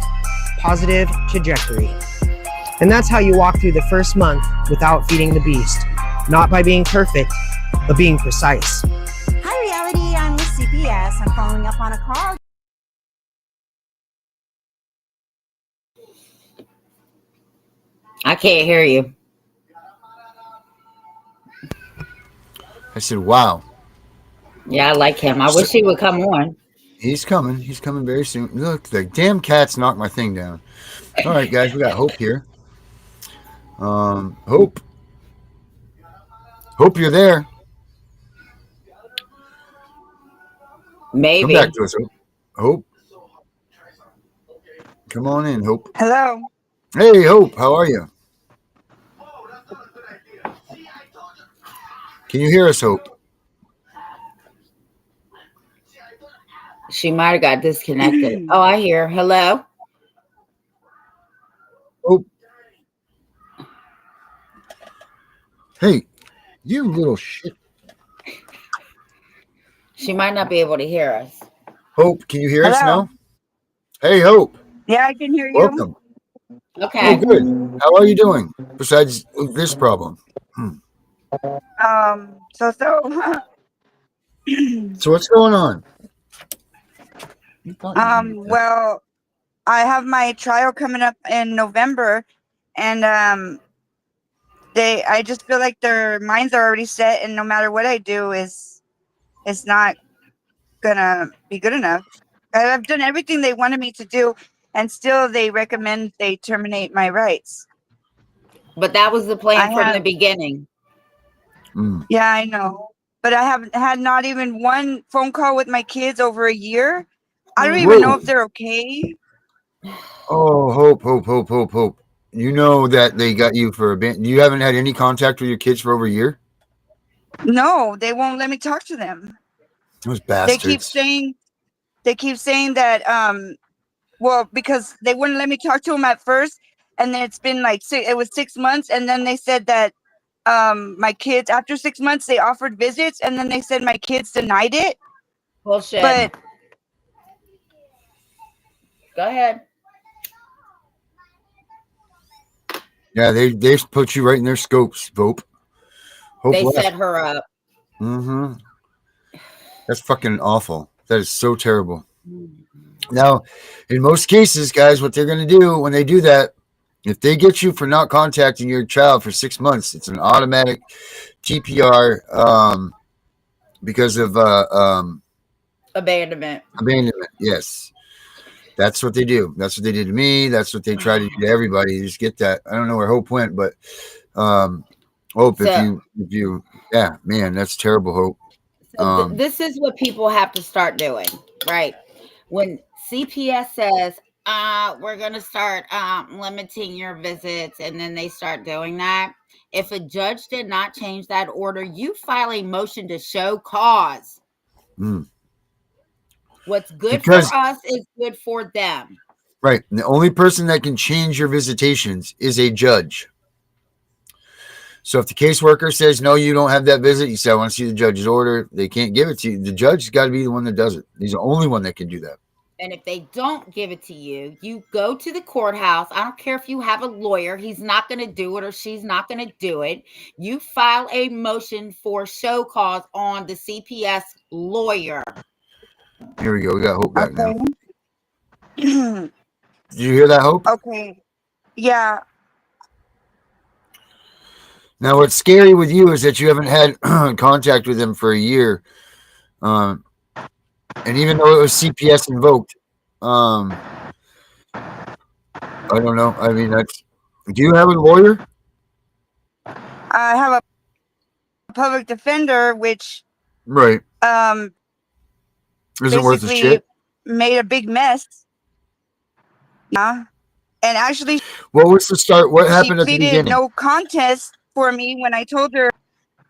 positive trajectory. And that's how you walk through the first month without feeding the beast. Not by being perfect, but being precise. Hi, Reality. I'm with CPS. I'm following up on a call. I can't hear you. I said, wow. Yeah, I like him. I wish he would come on. He's coming. He's coming very soon. Look, the damn cats knocked my thing down. All right, guys, we got Hope here. Hope. Hope you're there. Maybe. Come back to us, Hope. Hope. Come on in, Hope. Hello. Hey, Hope. How are you? Can you hear us, Hope? She might have got disconnected. Oh, I hear. Hello? Hope. Hey, you little shit. She might not be able to hear us. Hope, can you hear us Hello. now? Hey, Hope. Yeah, I can hear you. Welcome. Okay. Oh, good. How are you doing besides this problem? So So what's going on? well, I have my trial coming up in November, and I just feel like their minds are already set, and no matter what I do it's not gonna be good enough. I've done everything they wanted me to do, and still they recommend they terminate my rights. But that was the plan I from the have, beginning. yeah, I know, but I haven't had not even one phone call with my kids over a year. I don't even know if they're okay. Oh, Hope. You know that they got you for you haven't had any contact with your kids for over a year? No, they won't let me talk to them. Those They keep bastards. saying that well, because they wouldn't let me talk to them at first, and then it's been like it was 6 months, and then they said that my kids, after 6 months they offered visits, and then they said my kids denied it. Bullshit. But go ahead. Yeah, they put you right in their scopes, Hope. They set her up. Mm-hmm. That's fucking awful. That is so terrible. Now, in most cases, guys, what they're going to do when they do that, if they get you for not contacting your child for 6 months, it's an automatic TPR because of Abandonment. abandonment. Yes, that's what they do. That's what they did to me. That's what they try to do to everybody. You just get that. I don't know where Hope went, but Hope, So, if you, yeah, man, that's terrible, Hope. So this is what people have to start doing, right? When CPS says, we're going to start limiting your visits, and then they start doing that. If a judge did not change that order, you file a motion to show cause. What's good for us is good for them. Right. And the only person that can change your visitations is a judge. So if the caseworker says, no, you don't have that visit, you say, I want to see the judge's order. They can't give it to you. The judge's got to be the one that does it. He's the only one that can do that. And if they don't give it to you, you go to the courthouse. I don't care if you have a lawyer. He's not going to do it, or she's not going to do it. You file a motion for show cause on the CPS lawyer. Here we go. We got Hope back now. Did you hear that, Hope? Okay. Yeah. Now, what's scary with you is that you haven't had contact with them for a year. And even though it was CPS invoked, I don't know. I mean, do you have a lawyer? I have a public defender, which right. Isn't worth a shit. Made a big mess. Yeah. And actually, what was the start? What happened at the beginning? She pleaded no contest for me when I told her.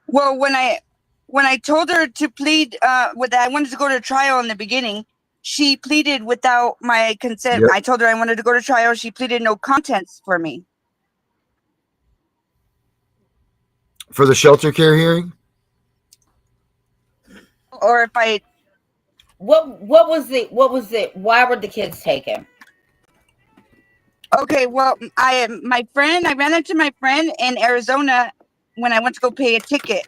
Well, when I told her to plead, with that I wanted to go to trial in the beginning, she pleaded without my consent. Yep. I told her I wanted to go to trial. She pleaded no contest for me. For the shelter care hearing? Or if I What was it? Why were the kids taken? Okay, well, I ran into my friend in Arizona when I went to go pay a ticket.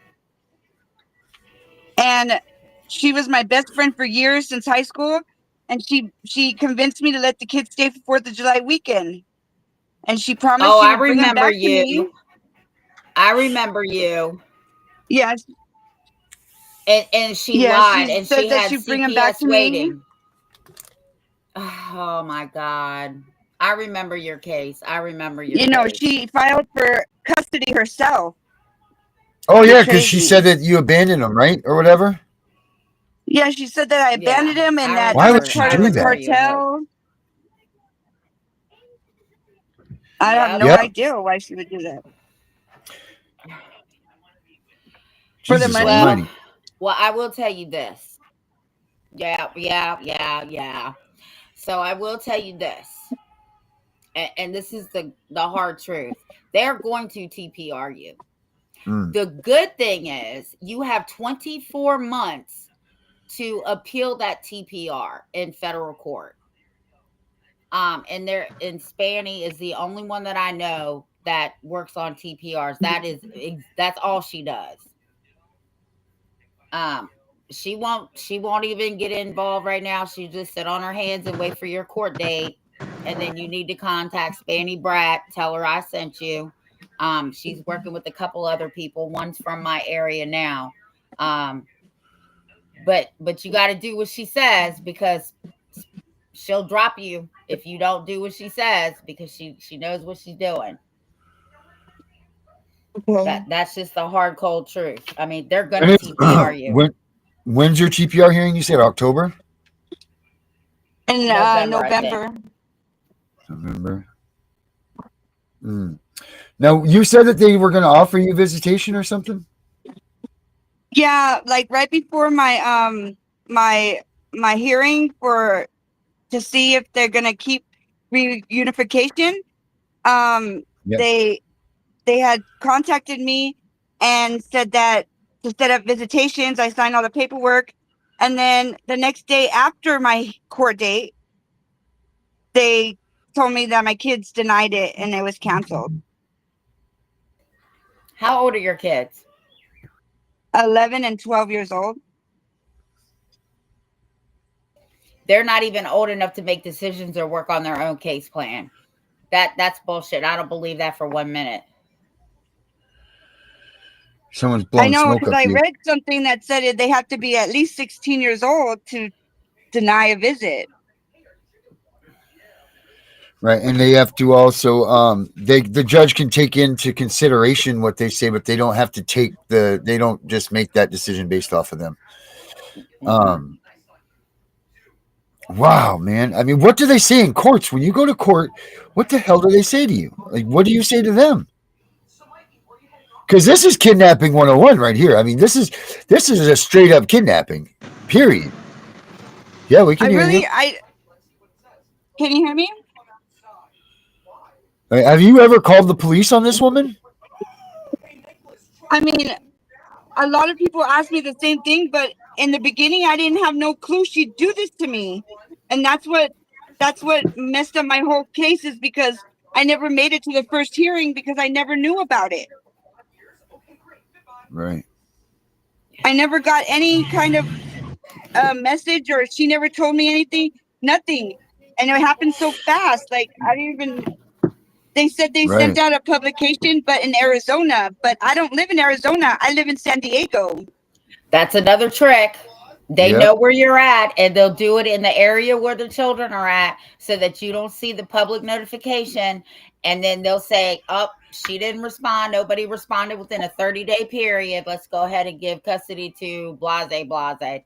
And she was my best friend for years since high school. And she convinced me to let the kids stay for 4th of July weekend. And she promised Oh, she I would bring them remember back to me. you. I remember you. Yes. And she Yeah, lied, she and said she that had she'd bring them back CPS to me. waiting. Oh my God. I remember your case. I remember your You know, case. she filed for custody herself. Oh yeah, because Betrayed she me. said that you abandoned him, right, or whatever. Yeah, she said that I abandoned him and that Why he would was she part of do the that? cartel. I have no Yep. idea why she would do that. For the Jesus money? Almighty. Well, I will tell you this. Yeah. So I will tell you this, and this is the hard truth. They're going to TPR you. The good thing is you have 24 months to appeal that TPR in federal court. And Spanny is the only one that I know that works on TPRs. That's all she does. She won't even get involved right now. She just sit on her hands and wait for your court date. And then you need to contact Spanny Brat, tell her I sent you. She's working with a couple other people. One's from my area now. But you got to do what she says, because she'll drop you if you don't do what she says, because she knows what she's doing. Okay. That's just the hard cold truth. I mean, they're gonna TPR you. When's your TPR hearing? You said October? In November. November. Now you said that they were going to offer you visitation or something. Yeah, like right before my my hearing to see if they're gonna keep reunification. They had contacted me and said that to set up visitations. I signed all the paperwork, and then the next day after my court date, they told me that my kids denied it and it was canceled. How old are your kids? 11 and 12 years old. They're not even old enough to make decisions or work on their own case plan. That's bullshit. I don't believe that for 1 minute. Someone's blowing smoke because up I here. read something that said they have to be at least 16 years old to deny a visit. Right, and they have to also the judge can take into consideration what they say, but they don't have to they don't just make that decision based off of them. Wow, man. I mean, what do they say in courts? When you go to court, what the hell do they say to you? Like, what do you say to them? Because this is kidnapping 101 right here. I mean, this is a straight up kidnapping, period. Yeah, we can hear you. Can you hear me? Have you ever called the police on this woman? I mean, a lot of people ask me the same thing, but in the beginning, I didn't have no clue she'd do this to me. And that's what messed up my whole case, is because I never made it to the first hearing because I never knew about it. Right. I never got any kind of message, or she never told me anything, nothing. And it happened so fast. Like, I didn't even, they said they sent out a publication, but in Arizona, but I don't live in Arizona. I live in San Diego. That's another trick. They know where you're at, and they'll do it in the area where the children are at so that you don't see the public notification. And then they'll say, oh, she didn't respond. Nobody responded within a 30-day period. Let's go ahead and give custody to blase.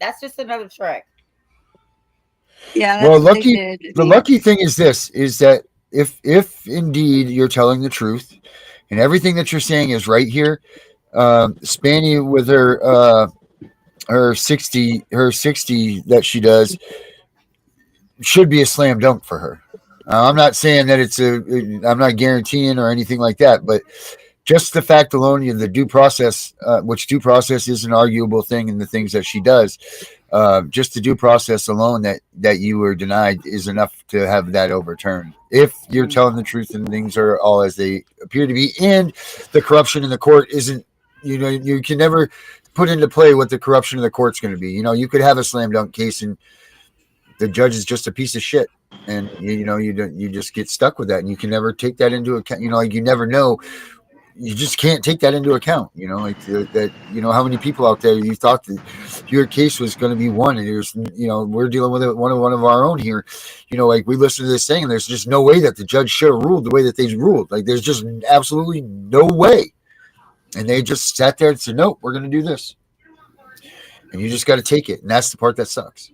That's just another trick. Yeah. Well, the lucky thing is this, is that if indeed you're telling the truth and everything that you're saying is right here, Spanny with her 60 that she does should be a slam dunk for her. I'm not saying that I'm not guaranteeing or anything like that, but just the fact alone, the due process, which due process is an arguable thing in the things that she does, just the due process alone that you were denied is enough to have that overturned. If you're telling the truth and things are all as they appear to be, and the corruption in the court isn't, you can never put into play what the corruption in the court's going to be. You could have a slam dunk case and the judge is just a piece of shit, and you just get stuck with that, and you can never take that into account. You never know. You just can't take that into account. That how many people out there you thought that your case was going to be won, and there's we're dealing with one of our own here. We listen to this thing, and there's just no way that the judge should have ruled the way that they ruled. There's just absolutely no way, and they just sat there and said, "Nope, we're going to do this," and you just got to take it, and that's the part that sucks.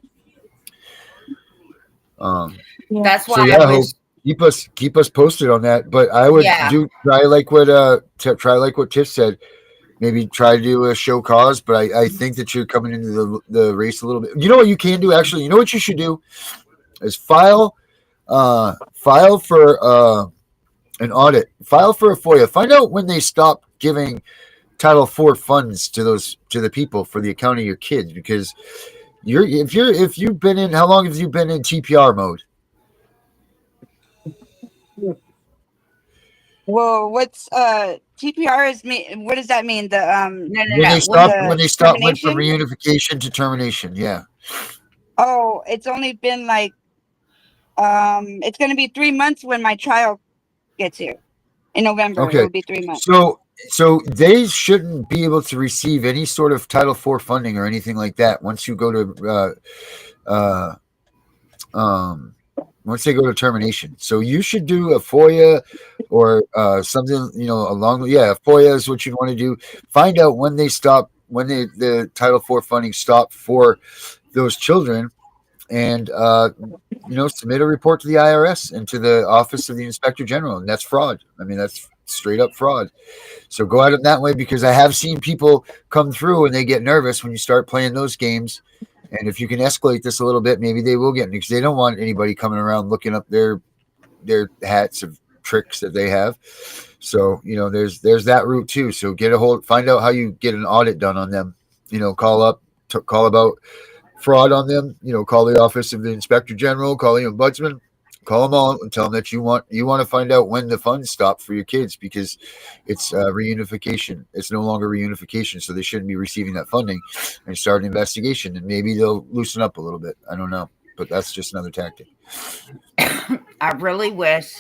That's why I wish. Keep us posted on that. But I would try like what Tiff said. Maybe try to do a show cause. But I think that you're coming into the race a little bit. You know what you can do actually? You know what you should do is file for an audit. File for a FOIA. Find out when they stop giving Title IV funds to the people for the account of your kids, because if you've been in, how long have you been in TPR mode? Well, what's TPR is mean? What does that mean? The when they stop went from reunification to termination. Yeah. Oh, it's only been like it's going to be 3 months when my trial gets here in November. Okay. It will be 3 months. So they shouldn't be able to receive any sort of Title IV funding or anything like that once you go to once they go to termination. So you should do a FOIA or something, a FOIA is what you want to do. Find out when they stop, when the Title IV funding stopped for those children, and submit a report to the IRS and to the Office of the Inspector General, and that's fraud. I mean, that's straight up fraud. So go at it that way, because I have seen people come through and they get nervous when you start playing those games. And if you can escalate this a little bit, maybe they will get it, because they don't want anybody coming around looking up their hats of tricks that they have. So, there's that route too. So find out how you get an audit done on them. Call about fraud on them. Call the Office of the Inspector General, call the Ombudsman, call them all and tell them that you want to find out when the funds stop for your kids, because it's reunification. It's no longer reunification, so they shouldn't be receiving that funding, and start an investigation, and maybe they'll loosen up a little bit. I don't know, but that's just another tactic. I really wish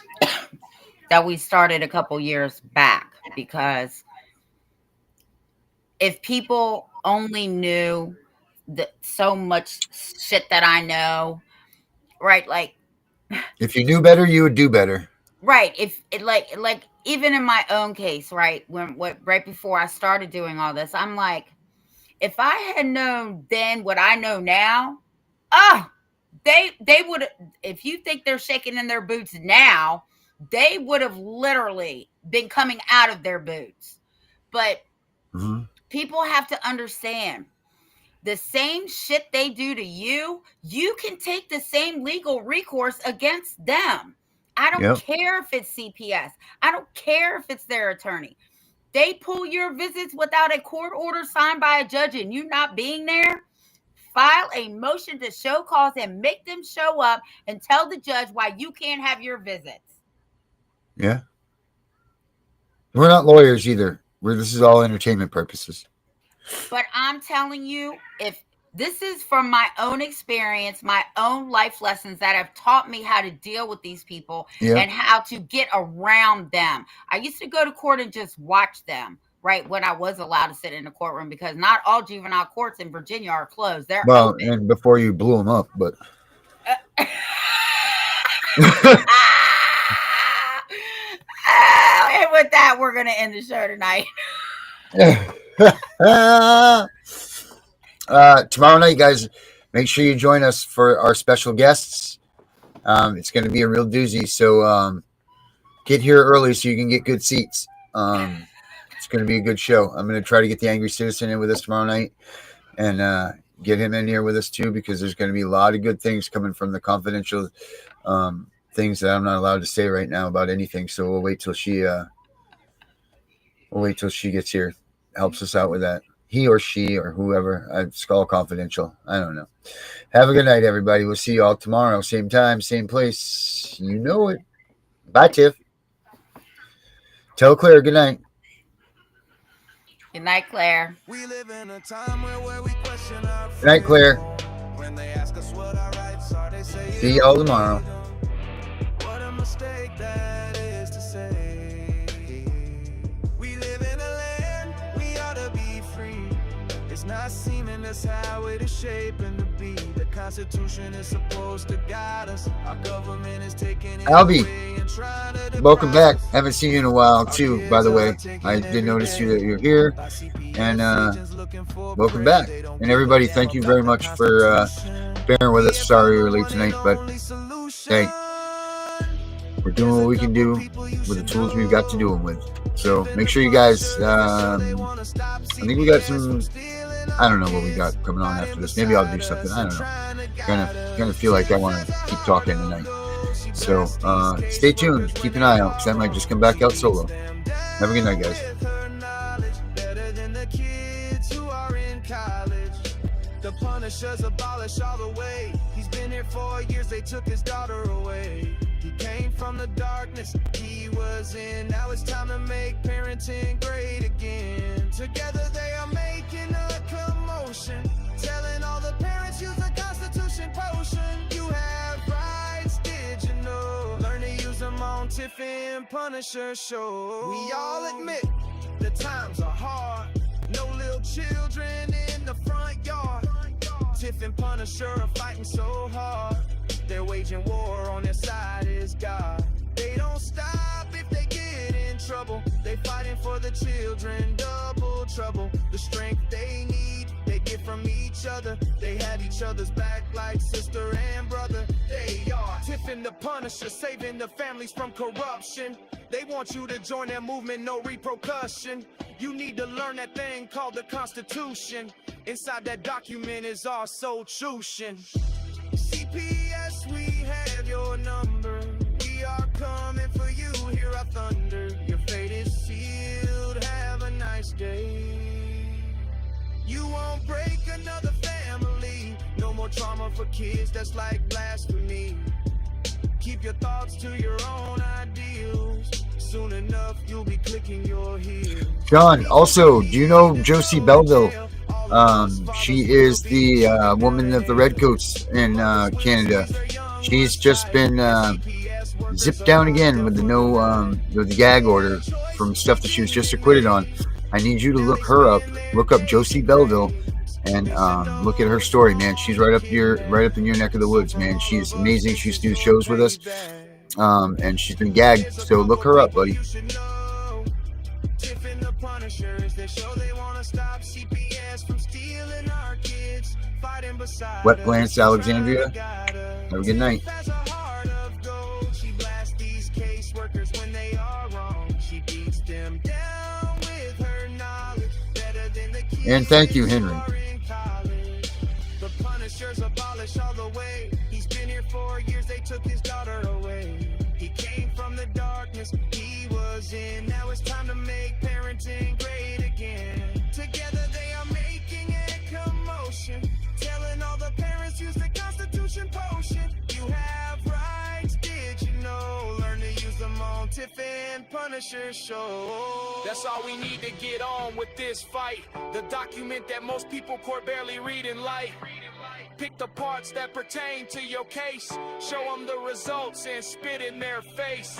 that we started a couple years back, because if people only knew so much shit that I know, right? Like, if you knew better, you would do better. Right. If it like even in my own case, right, right before I started doing all this, I'm like, if I had known then what I know now, they would. If you think they're shaking in their boots now, they would have literally been coming out of their boots. But people have to understand, the same shit they do to you, you can take the same legal recourse against them. I don't care if it's CPS. I don't care if it's their attorney. They pull your visits without a court order signed by a judge and you not being there. File a motion to show cause and make them show up and tell the judge why you can't have your visits. Yeah. We're not lawyers either. This is all entertainment purposes. But I'm telling you, if this is from my own experience, my own life lessons that have taught me how to deal with these people and how to get around them. I used to go to court and just watch them, right, when I was allowed to sit in the courtroom, because not all juvenile courts in Virginia are closed. They're open. And before you blew them up, but... And with that, we're going to end the show tonight. Tomorrow night, guys, make sure you join us for our special guests. It's going to be a real doozy, so get here early so you can get good seats. It's going to be a good show. I'm going to try to get the Angry Citizen in with us tomorrow night, and get him in here with us too, because there's going to be a lot of good things coming from the confidential things that I'm not allowed to say right now about anything. So we'll wait till she gets here, helps us out with that. he or she or whoever. It's all confidential. I don't know. Have a good night, everybody. We'll see you all tomorrow. Same time, same place. You know it. Bye, Tiff. Tell Claire good night. Good night, Claire. We live in a time where we question our Good night, Claire. when they ask us what our rights are, they say See y'all tomorrow. what a mistake that is to say. We live in a land we ought to be free. It's not seeming that's how it is shaping to be. The Constitution is supposed to guide us. Our government is taking it Albie, away and trying to welcome deprive back. us. Haven't seen you in a while, too, by the way. I did notice you that you're here. And welcome back. And everybody, thank you very much for bearing with us. Sorry we were late tonight, but hey, we're doing what we can do with the tools we've got to do them with. So make sure you guys, I think we got some, I don't know what we got coming on after this. Maybe I'll do something. I don't know. Kind of feel like I want to keep talking tonight. So stay tuned. Keep an eye out because I might just come back out solo. Have a good night, guys. The Punishers abolish all the way. He's been here 4 years, they took his daughter away. He came from the darkness he was in. Now it's time to make parenting great again. Together they are making a commotion, telling all the parents use the Constitution potion. You have rights, did you know? Learn to use them on Tiff and Punisher show. We all admit the times are hard. No little children in the front yard. Tiff and Punisher are fighting so hard. They're waging war, on their side is God. They don't stop if they get in trouble. They fighting for the children, double trouble. The strength they need, they get from each other. They had each other's back like sister and brother. They are Tiff and the Punisher, saving the families from corruption. They want you to join their movement, no repercussion. You need to learn that thing called the Constitution. Inside that document is our solution. CPS, we have your number. We are coming for you, hear our thunder. Your fate is sealed, have a nice day. You won't break another family. No more trauma for kids, that's like blasphemy. Keep your thoughts to your own ideals. Soon enough, you'll be clicking your heels. John, also, do you know Josie Belleville? She is the woman of the Redcoats in Canada. She's just been zipped down again with the gag order from stuff that she was just acquitted on. I need you to look her up. Look up Josie Belleville and look at her story, man. She's right up in your neck of the woods, man. She's amazing. She used to do shows with us, and she's been gagged. So look her up, buddy. Wet Plants, Alexandria. Have a good night. And thank you, Henry. The Punishers abolish all the way. He's been here 4 years, they took his daughter away. He came from the darkness he was in. Now it's time to make parenting great again. Together they are making a commotion, telling all the parents use the Constitution potion. You have rights, did you know? Learn to use them on Tiff and Punisher show. That's all we need to get on with this fight. The document that most people court barely read in light. Pick the parts that pertain to your case. Show them the results and spit in their face.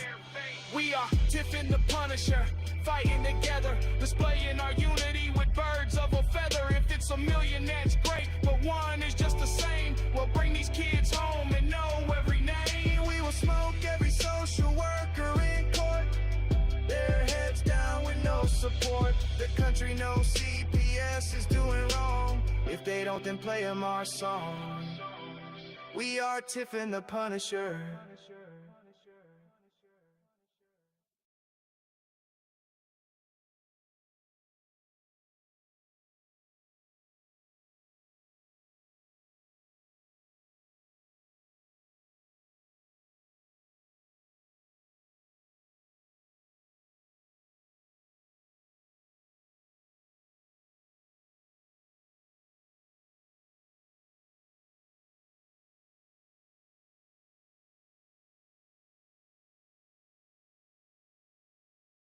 We are Tiff and the Punisher, fighting together, displaying our unity with birds of a feather. If it's a million, that's great, but one is just the same. We'll bring these kids home and know every name. We will smoke every social worker in court. Their heads down with no support. The country knows CPS is doing wrong. If they don't, then play them our song. We are Tiff and the Punisher.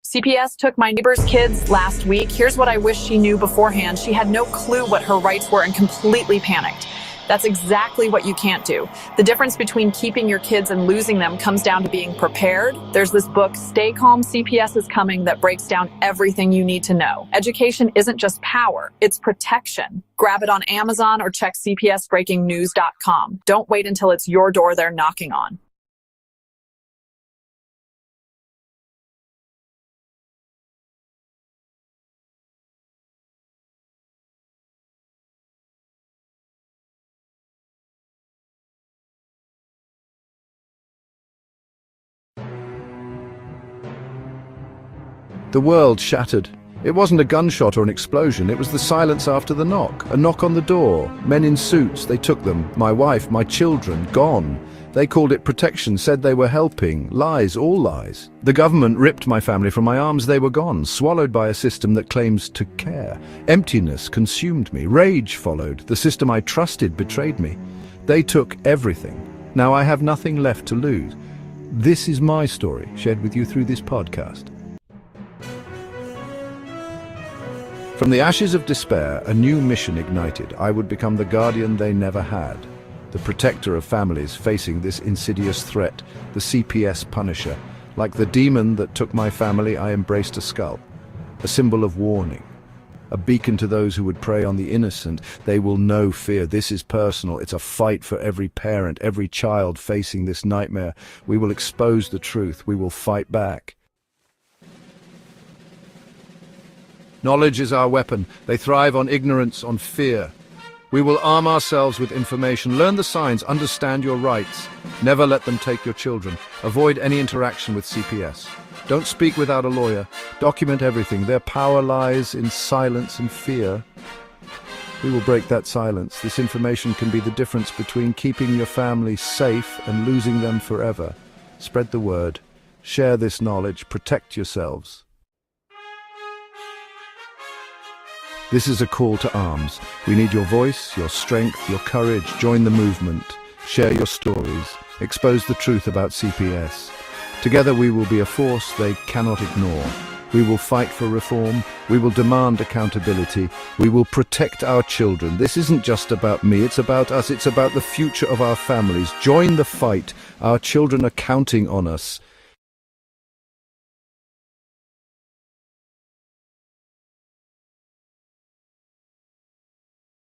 CPS took my neighbor's kids last week. Here's what I wish she knew beforehand. She had no clue what her rights were and completely panicked. That's exactly what you can't do. The difference between keeping your kids and losing them comes down to being prepared. There's this book, Stay Calm, CPS is Coming, that breaks down everything you need to know. Education isn't just power, it's protection. Grab it on Amazon or check cpsbreakingnews.com. Don't wait until it's your door they're knocking on. The world shattered. It wasn't a gunshot or an explosion, it was the silence after the knock. A knock on the door. Men in suits, they took them. My wife, my children, gone. They called it protection, said they were helping. Lies, all lies. The government ripped my family from my arms, they were gone, swallowed by a system that claims to care. Emptiness consumed me. Rage followed. The system I trusted betrayed me. They took everything. Now I have nothing left to lose. This is my story, shared with you through this podcast. From the ashes of despair, a new mission ignited. I would become the guardian they never had, the protector of families facing this insidious threat, the CPS Punisher. Like the demon that took my family, I embraced a skull, a symbol of warning, a beacon to those who would prey on the innocent. They will know fear. This is personal. It's a fight for every parent, every child facing this nightmare. We will expose the truth. We will fight back. Knowledge is our weapon. They thrive on ignorance, on fear. We will arm ourselves with information. Learn the signs, understand your rights. Never let them take your children. Avoid any interaction with CPS. Don't speak without a lawyer. Document everything. Their power lies in silence and fear. We will break that silence. This information can be the difference between keeping your family safe and losing them forever. Spread the word. Share this knowledge. Protect yourselves. This is a call to arms. We need your voice, your strength, your courage. Join the movement. Share your stories. Expose the truth about CPS. Together we will be a force they cannot ignore. We will fight for reform. We will demand accountability. We will protect our children. This isn't just about me, it's about us. It's about the future of our families. Join the fight. Our children are counting on us.